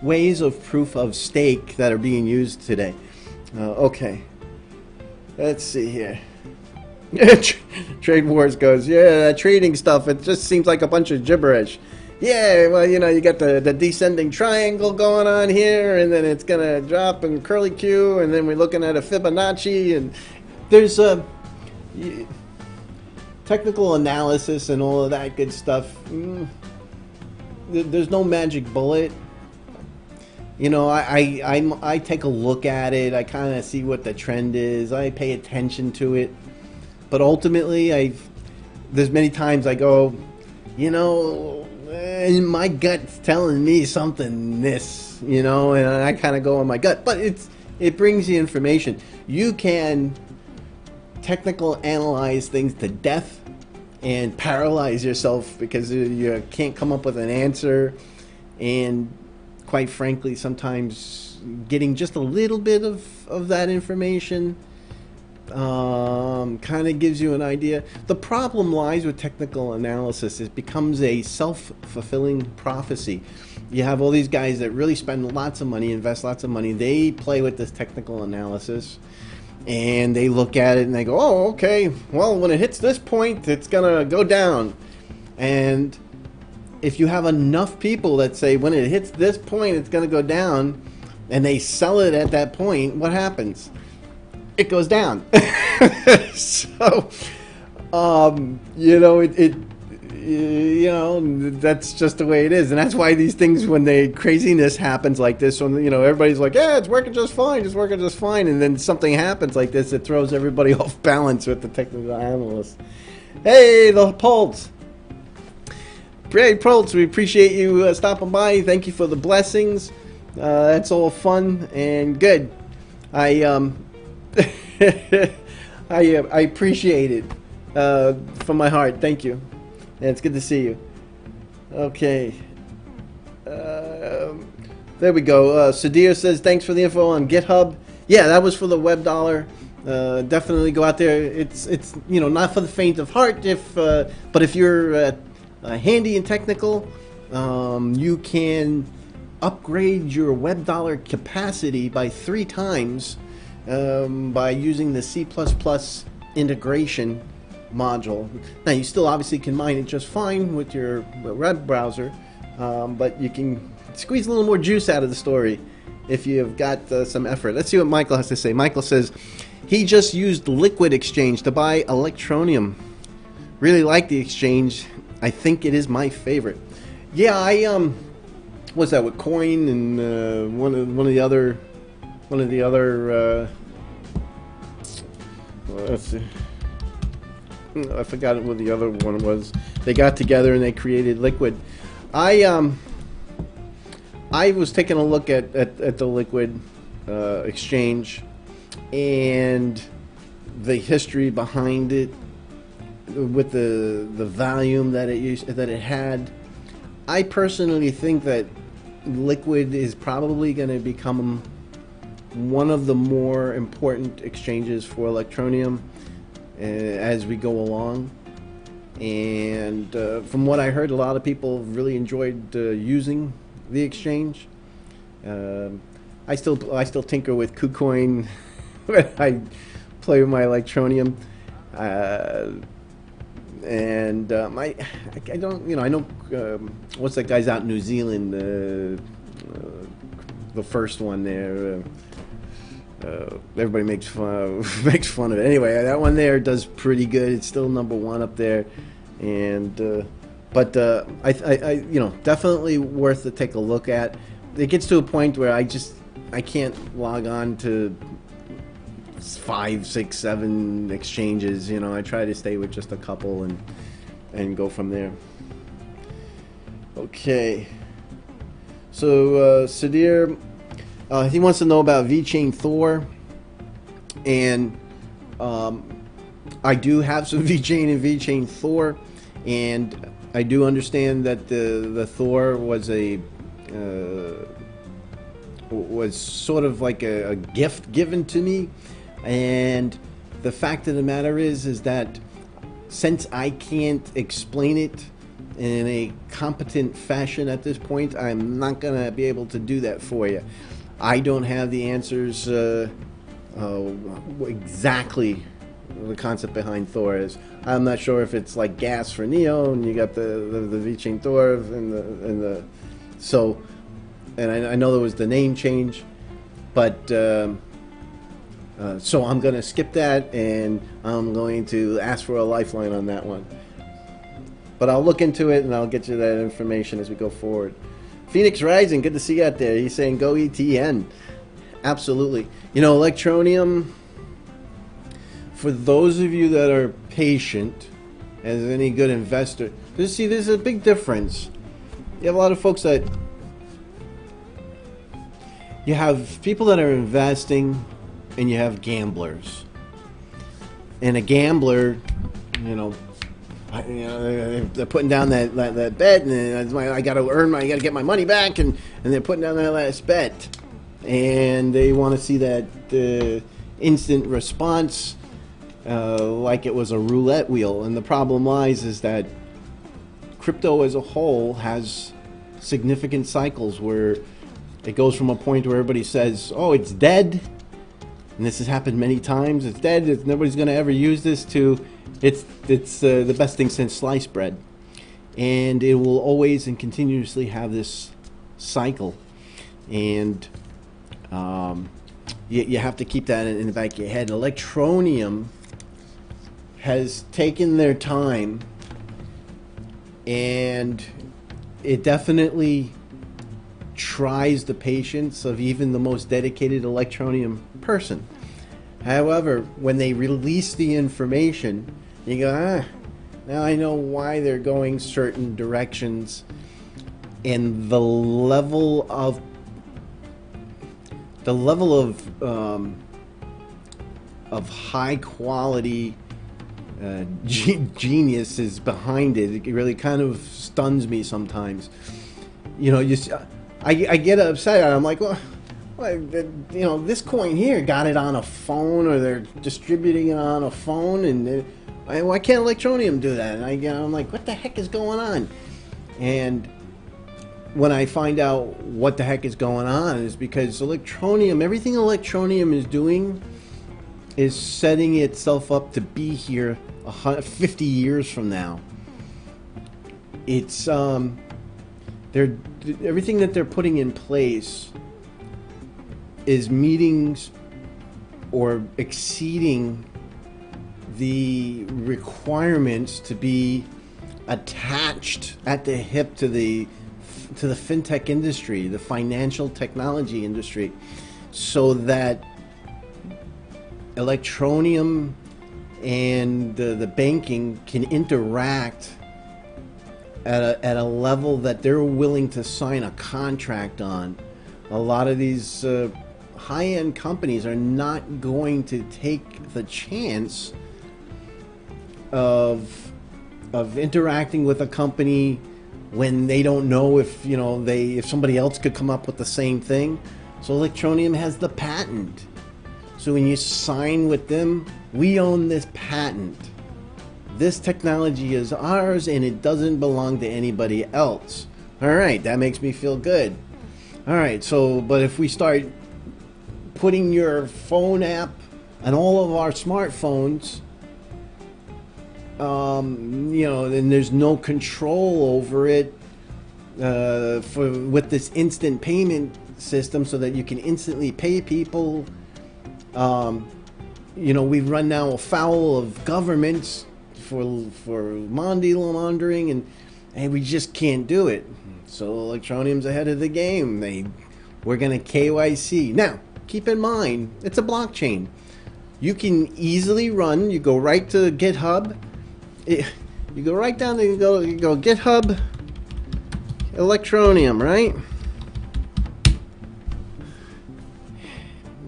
ways of proof of stake that are being used today. Okay, let's see here. Trade Wars goes, yeah, that trading stuff, it just seems like a bunch of gibberish. Yeah, well, you know, you got the descending triangle going on here, and then it's going to drop in curly Q, and then we're looking at a Fibonacci, and there's a technical analysis and all of that good stuff. There's no magic bullet. You know, I take a look at it. I kind of see what the trend is. I pay attention to it. But ultimately, there's many times I go, you know, my gut's telling me something this, you know, and I kind of go on my gut. But it brings the information. You can technical analyze things to death and paralyze yourself because you can't come up with an answer, and quite frankly sometimes getting just a little bit of that information kind of gives you an idea. The problem lies with technical analysis. It becomes a self-fulfilling prophecy. You have all these guys that really spend lots of money, invest lots of money, they play with this technical analysis, and they look at it and they go, oh, okay, well, when it hits this point, it's going to go down. And if you have enough people that say when it hits this point, it's going to go down, and they sell it at that point, what happens? It goes down. So, you know, you know, that's just the way it is, and that's why these things, when craziness happens like this, when, you know, everybody's like, yeah, it's working just fine, it's working just fine, and then something happens like this, it throws everybody off balance with the technical analysts. Hey, the Pulse. Great Pulse, we appreciate you stopping by. Thank you for the blessings. That's all fun and good. I appreciate it from my heart. Thank you. Yeah, it's good to see you. Okay. There we go. Sridhar says, thanks for the info on GitHub. Yeah, that was for the Webb Dollar. Definitely go out there. It's you know, not for the faint of heart. But if you're handy and technical, you can upgrade your Webb Dollar capacity by 3 times by using the C++ integration module. Now, you still obviously can mine it just fine with your web browser, but you can squeeze a little more juice out of the story if you've got some effort. Let's see what Michael has to say. Michael says he just used Liquid Exchange to buy Electroneum. Really like the exchange. I think it is my favorite. Yeah, I what's that with Coin and one of the other let's see. I forgot what the other one was. They got together and they created Liquid. I was taking a look at the Liquid exchange and the history behind it, with the volume that it had. I personally think that Liquid is probably going to become one of the more important exchanges for Electroneum as we go along. And from what I heard, a lot of people really enjoyed using the exchange. I still tinker with KuCoin when I play with my Electroneum. And I don't, you know, I know what's that guy's out in New Zealand, the first one there. Everybody makes fun of it. Anyway, that one there does pretty good. It's still #1 up there. And but you know, definitely worth to take a look at. It gets to a point where I can't log on to 5, 6, 7 exchanges. You know, I try to stay with just a couple and go from there. Okay. So Sridhar, he wants to know about VeChain Thor, and I do have some VeChain and VeChain Thor, and I do understand that the Thor was was sort of like a gift given to me, and the fact of the matter is that since I can't explain it in a competent fashion at this point, I'm not gonna be able to do that for you. I don't have the answers exactly the concept behind Thor is. I'm not sure if it's like gas for Neo, and you got the VeChain Thor and the so, and I know there was the name change, but so I'm going to skip that, and I'm going to ask for a lifeline on that one. But I'll look into it, and I'll get you that information as we go forward. Phoenix Rising, good to see you out there. He's saying go ETN. Absolutely. You know, Electroneum, for those of you that are patient, as any good investor, see, there's a big difference. You have a lot of folks that, you have people that are investing, and you have gamblers. And a gambler, you know, they're putting down that bet, and I got to earn I got to get my money back, and they're putting down that last bet, and they want to see that instant response, like it was a roulette wheel. And the problem lies is that crypto as a whole has significant cycles where it goes from a point where everybody says, "Oh, it's dead," and this has happened many times. It's dead. Nobody's going to ever use this. To it's the best thing since sliced bread, and it will always and continuously have this cycle, and you have to keep that in the back of your head. Electroneum has taken their time, and it definitely tries the patience of even the most dedicated Electroneum person. However, when they release the information, you go, now I know why they're going certain directions, and the level of high quality genius is behind it. It really kind of stuns me sometimes. You know, I get upset. I'm like, well, you know, this coin here got it on a phone, or they're distributing it on a phone, and why can't Electroneum do that? And I'm like, what the heck is going on? And when I find out what the heck is going on, is because Electroneum, everything Electroneum is doing is setting itself up to be here 50 years from now. It's everything that they're putting in place is meetings or exceeding the requirements to be attached at the hip to the fintech industry, the financial technology industry, so that Electroneum and the banking can interact at a level that they're willing to sign a contract on. A lot of these high-end companies are not going to take the chance of interacting with a company when they don't know if if somebody else could come up with the same thing. So Electroneum has the patent. So when you sign with them, we own this patent. This technology is ours, and it doesn't belong to anybody else. All right, that makes me feel good. All right, so but if we start putting your phone app on all of our smartphones, then there's no control over it with this instant payment system, so that you can instantly pay people. We've run now afoul of governments for money laundering, and we just can't do it. So Electroneum's ahead of the game. We're going to KYC. Now, keep in mind, it's a blockchain. You can easily run. You go right to GitHub. You go right down there. You go GitHub Electroneum, right?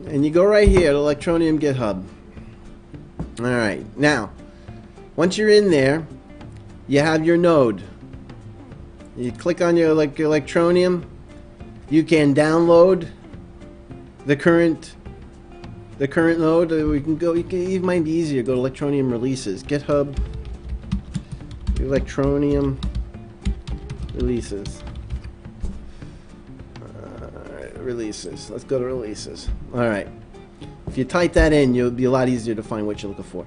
And you go right here to Electroneum GitHub. All right. Now, once you're in there, you have your node. You click on your Electroneum. You can download the current node. We can go. It might be easier. Go to Electroneum releases. GitHub Electroneum releases. Releases. Let's go to releases. All right. If you type that in, it'll be a lot easier to find what you're looking for.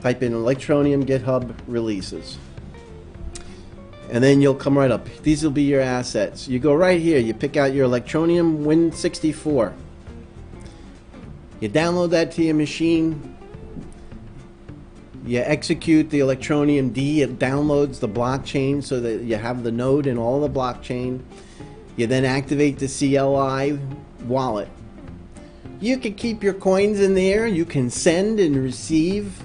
Type in Electroneum GitHub releases. And then you'll come right up. These will be your assets. You go right here. You pick out your Electroneum Win64. You download that to your machine. You execute the Electroneum D. It downloads the blockchain so that you have the node in all the blockchain. You then activate the CLI wallet. You can keep your coins in there. You can send and receive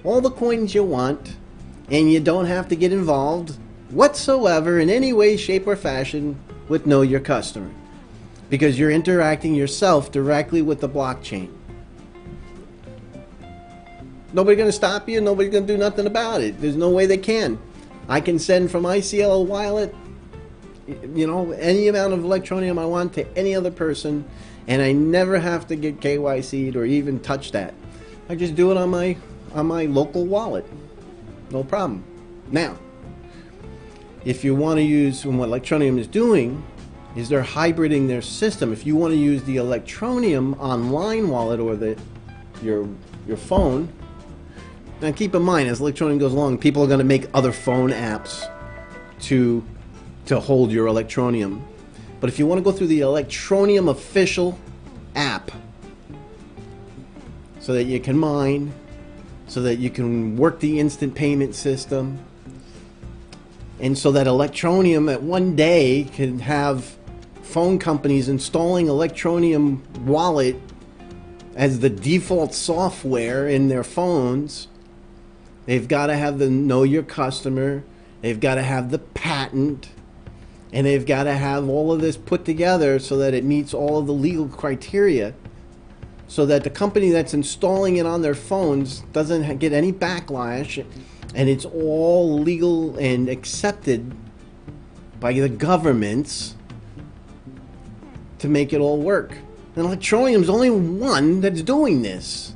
all the coins you want, and you don't have to get involved whatsoever in any way, shape, or fashion with Know Your Customer, because you're interacting yourself directly with the blockchain. Nobody's going to stop you. Nobody's going to do nothing about it. There's no way they can. I can send from my CLI wallet, you know, any amount of Electroneum I want to any other person, and I never have to get KYC'd or even touch that. I just do it on my local wallet. No problem. Now, if you want to use, and what Electroneum is doing is they're hybriding their system. If you want to use the Electroneum online wallet or your phone, now keep in mind, as Electroneum goes along, people are going to make other phone apps to hold your Electroneum. But if you want to go through the Electroneum official app so that you can mine, so that you can work the instant payment system, and so that Electroneum at one day can have phone companies installing Electroneum wallet as the default software in their phones, they've got to have the Know Your Customer, they've got to have the patent, and they've got to have all of this put together so that it meets all of the legal criteria, so that the company that's installing it on their phones doesn't get any backlash, and it's all legal and accepted by the governments to make it all work. And Electroneum's only one that's doing this,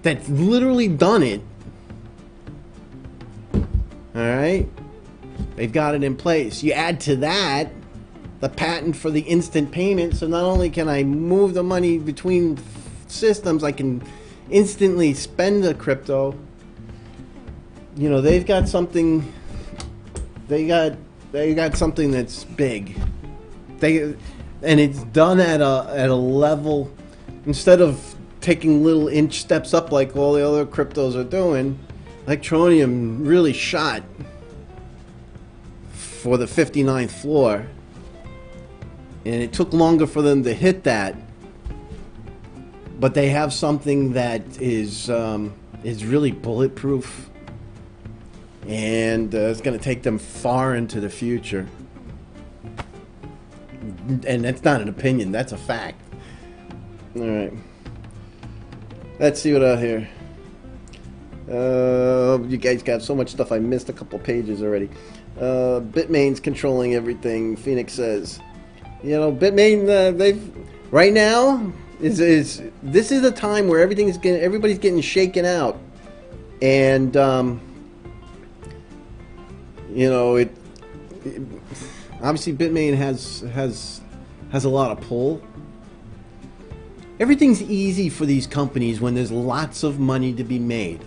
that's literally done it. Alright? They've got it in place. You add to that the patent for the instant payment, so not only can I move the money between systems, I can instantly spend the crypto. You know, they've got something. They got something that's big. And it's done at a level. Instead of taking little inch steps up like all the other cryptos are doing, Electroneum really shot for the 59th floor, and it took longer for them to hit that, but they have something that is really bulletproof, and it's going to take them far into the future. And that's not an opinion, that's a fact. Alright, let's see what out here. You guys got so much stuff, I missed a couple pages already. Bitmain's controlling everything, Phoenix says. You know, Bitmain, they've right now this is a time where everybody's getting shaken out, and you know, it obviously Bitmain has a lot of pull. Everything's easy for these companies when there's lots of money to be made.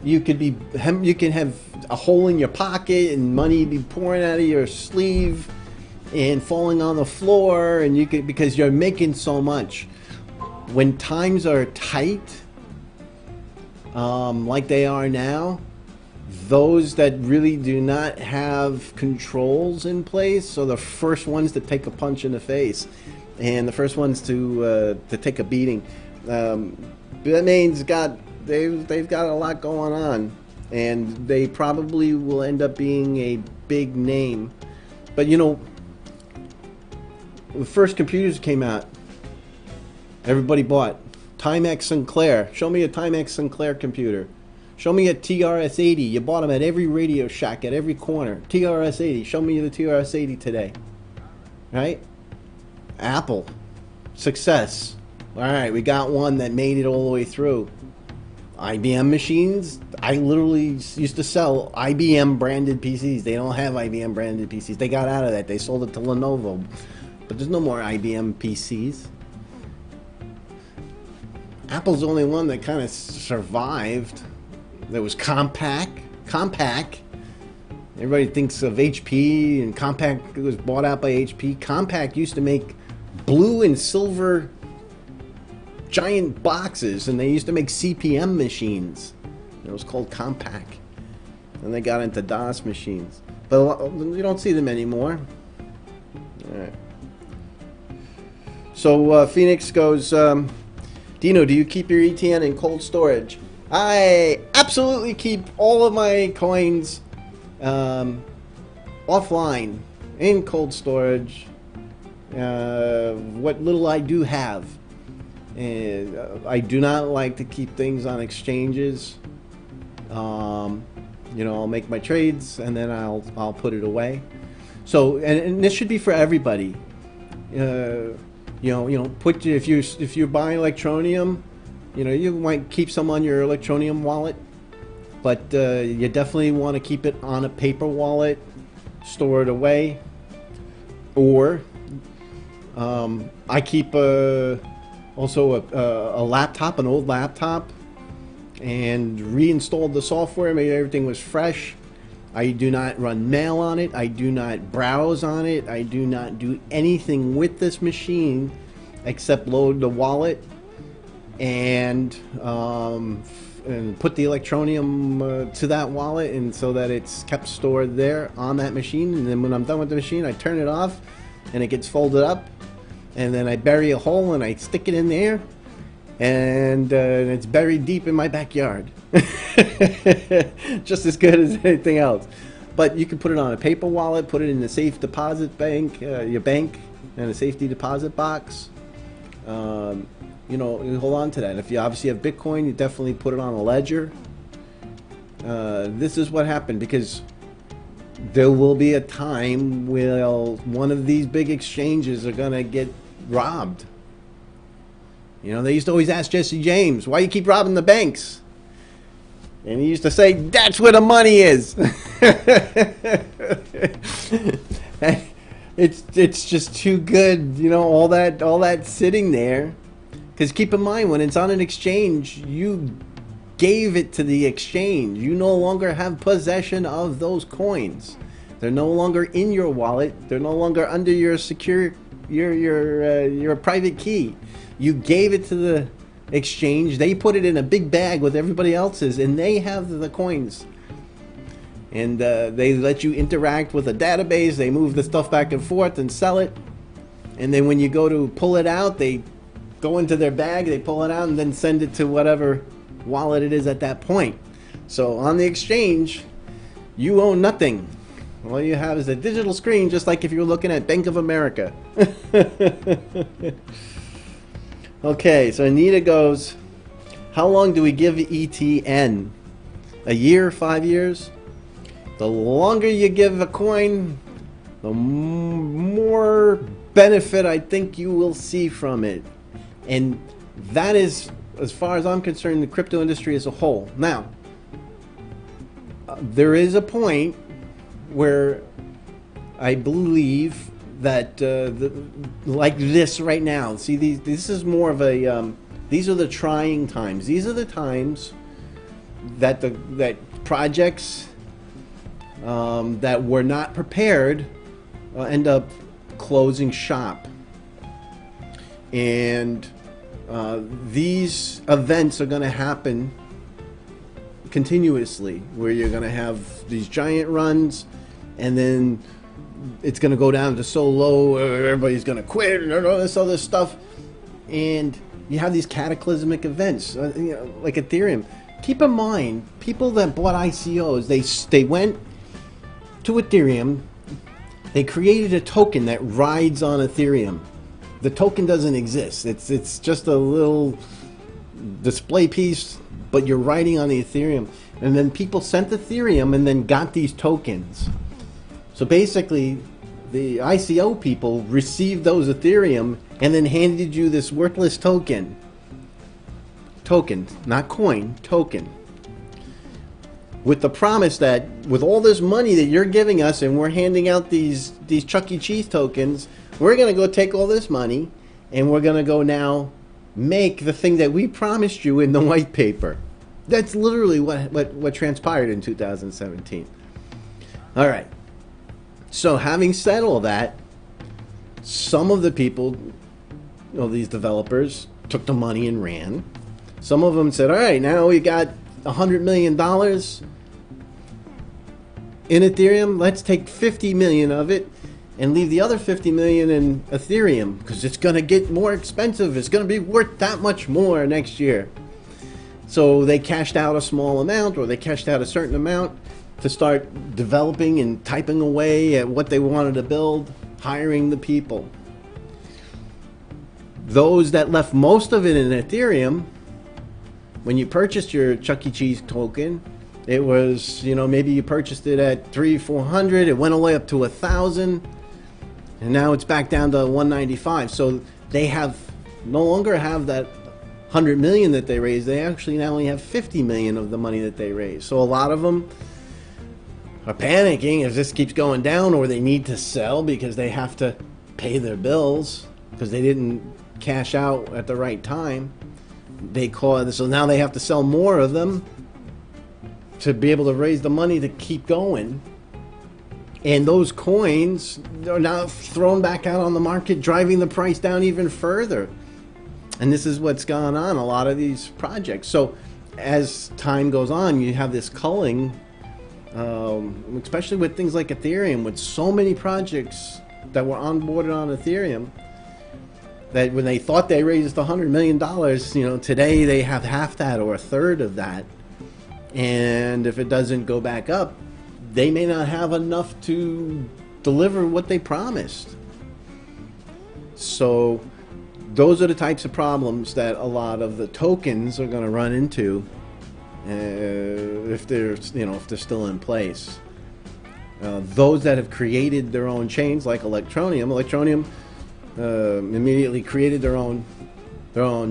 You can have a hole in your pocket and money be pouring out of your sleeve and falling on the floor, and because you're making so much. When times are tight, like they are now, those that really do not have controls in place are the first ones to take a punch in the face, and the first ones to take a beating. Bitmain's they've got a lot going on, and they probably will end up being a big name. But you know, the first computers came out, everybody bought Timex Sinclair. Show me a Timex Sinclair computer. Show me a TRS-80. You bought them at every Radio Shack, at every corner. TRS-80. Show me the TRS-80 today. Right? Apple. Success. All right, we got one that made it all the way through. IBM machines. I literally used to sell IBM branded PCs. They don't have IBM branded PCs. They got out of that. They sold it to Lenovo. But there's no more IBM PCs. Apple's the only one that kind of survived. There was Compaq. Everybody thinks of HP, and Compaq was bought out by HP. Compaq used to make blue and silver giant boxes, and they used to make CPM machines. It was called Compaq. And they got into DOS machines. But you don't see them anymore. All right. So Phoenix goes, Dino, do you keep your ETN in cold storage? I absolutely keep all of my coins offline in cold storage. What little I do have. And I do not like to keep things on exchanges. You know, I'll make my trades and then I'll put it away. So, and this should be for everybody. You know, if you're buying Electroneum, you know, you might keep some on your Electroneum wallet, but you definitely want to keep it on a paper wallet, store it away. Or I keep also a laptop, an old laptop, and reinstalled the software, made everything was fresh. I do not run mail on it. I do not browse on it. I do not do anything with this machine except load the wallet and put the Electroneum to that wallet, and so that it's kept stored there on that machine. And then when I'm done with the machine, I turn it off and it gets folded up, and then I bury a hole and I stick it in there, and it's buried deep in my backyard. Just as good as anything else. But you can put it on a paper wallet, put it in the safe deposit bank, your bank, and a safety deposit box. You know, you hold on to that. If you obviously have Bitcoin, you definitely put it on a ledger. This is what happened, because there will be a time where one of these big exchanges are going to get robbed. You know, they used to always ask Jesse James, why you keep robbing the banks? And he used to say, that's where the money is. It's just too good, you know, all that sitting there. Because keep in mind, when it's on an exchange, you gave it to the exchange. You no longer have possession of those coins. They're no longer in your wallet. They're no longer under your secure, your private key. You gave it to the exchange. They put it in a big bag with everybody else's, and they have the coins. And they let you interact with a database. They move the stuff back and forth and sell it. And then when you go to pull it out, they go into their bag, they pull it out, and then send it to whatever wallet it is at that point. So on the exchange, you own nothing. All you have is a digital screen, just like if you're looking at Bank of America. Okay, so Anita goes, how long do we give ETN? A year, 5 years? The longer you give a coin, the more benefit I think you will see from it. And that is, as far as I'm concerned, the crypto industry as a whole. Now, there is a point where I believe that like this right now, see, this is more of a these are the trying times. These are the times that that projects that were not prepared end up closing shop. And these events are going to happen continuously, where you're going to have these giant runs, and then it's going to go down to so low, everybody's going to quit, and all this other stuff. And you have these cataclysmic events, like Ethereum. Keep in mind, people that bought ICOs, they went to Ethereum, they created a token that rides on Ethereum. The token doesn't exist. It's just a little display piece, but you're riding on the Ethereum. And then people sent Ethereum and then got these tokens. So basically, the ICO people received those Ethereum and then handed you this worthless token. Token, not coin, token. With the promise that with all this money that you're giving us and we're handing out these Chuck E. Cheese tokens, we're going to go take all this money and we're going to go now make the thing that we promised you in the white paper. That's literally what transpired in 2017. All right. So having said all that, some of the people, these developers, took the money and ran. Some of them said, all right, now we got $100 million in Ethereum. Let's take $50 million of it and leave the other $50 million in Ethereum because it's going to get more expensive. It's going to be worth that much more next year. So they cashed out a small amount, or they cashed out a certain amount to start developing and typing away at what they wanted to build, hiring the people. Those that left most of it in Ethereum, when you purchased your Chuck E. Cheese token, it was, maybe you purchased it at $300-400, it went all the way up to 1,000, and now it's back down to 195. So they no longer have that 100 million that they raised. They actually now only have 50 million of the money that they raised. So a lot of them are panicking if this keeps going down, or they need to sell because they have to pay their bills because they didn't cash out at the right time. So now they have to sell more of them to be able to raise the money to keep going. And those coins are now thrown back out on the market, driving the price down even further. And this is what's gone on a lot of these projects. So as time goes on, you have this culling, especially with things like Ethereum, with so many projects that were onboarded on Ethereum, that when they thought they raised $100 million, today they have half that or a third of that. And if it doesn't go back up, they may not have enough to deliver what they promised. So those are the types of problems that a lot of the tokens are going to run into if they're still in place. Those that have created their own chains, like Electroneum immediately created their own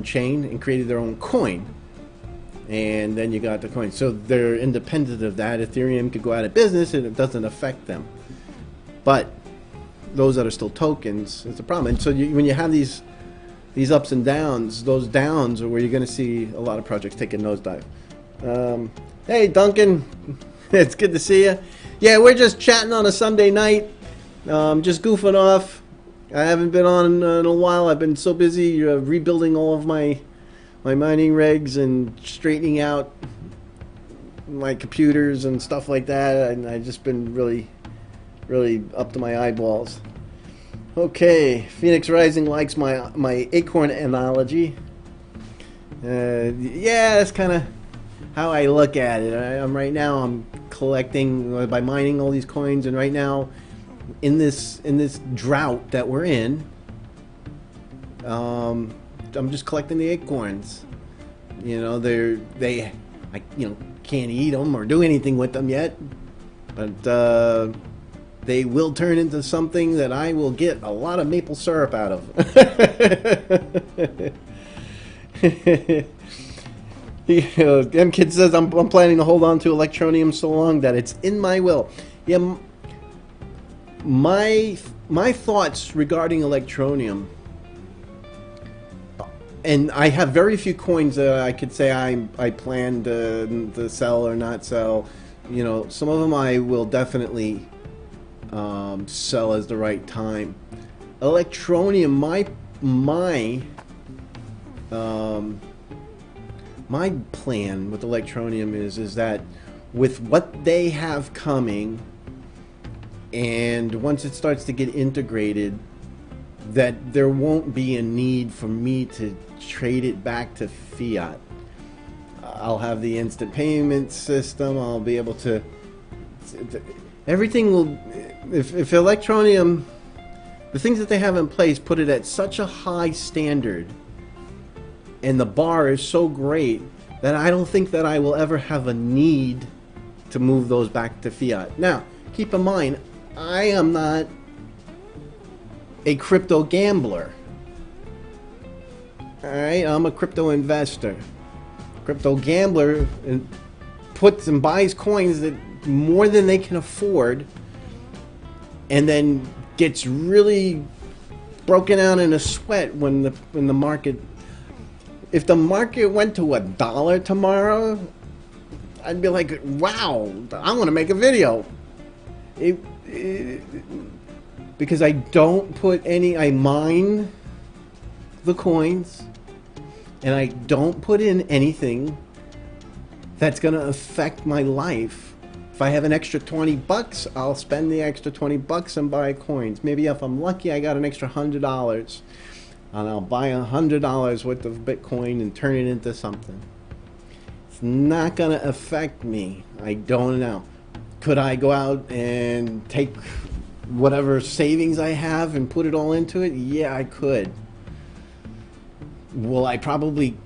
chain and created their own coin. And then you got the coin. So they're independent of that. Ethereum could go out of business and it doesn't affect them. But those that are still tokens, it's a problem. And so when you have these ups and downs, those downs are where you're going to see a lot of projects take a nosedive. Hey, Duncan. It's good to see you. Yeah, we're just chatting on a Sunday night. Just goofing off. I haven't been on in a while. I've been so busy rebuilding all of my mining rigs and straightening out my computers and stuff like that, and I've just been really up to my eyeballs. Okay, Phoenix Rising likes my acorn analogy. Yeah, that's kind of how I look at it. I'm collecting by mining all these coins, and right now in this drought that we're in, I'm just collecting the acorns. I can't eat them or do anything with them yet, but they will turn into something that I will get a lot of maple syrup out of. M Kid says I'm planning to hold on to Electroneum so long that it's in my will. Yeah, my thoughts regarding Electroneum. And I have very few coins that I could say I plan to sell or not sell. Some of them I will definitely sell as the right time. Electroneum, My plan with Electroneum is that with what they have coming, and once it starts to get integrated, that there won't be a need for me to trade it back to fiat. I'll have the instant payment system. I'll be able to, everything will, if Electroneum, the things that they have in place put it at such a high standard, and the bar is so great, that I don't think that I will ever have a need to move those back to fiat. Now, keep in mind, I am not a crypto gambler. Alright, I'm a crypto investor. Crypto gambler puts and buys coins that more than they can afford, and then gets really broken out in a sweat when the market. If the market went to $1 tomorrow, I'd be like, wow, I want to make a video. Because I don't put any, I mine the coins, and I don't put in anything that's going to affect my life. If I have an extra 20 bucks, I'll spend the extra 20 bucks and buy coins. Maybe if I'm lucky, I got an extra $100, and I'll buy $100 worth of Bitcoin and turn it into something. It's not going to affect me. I don't know. Could I go out and take whatever savings I have and put it all into it? Yeah, I could. Will I probably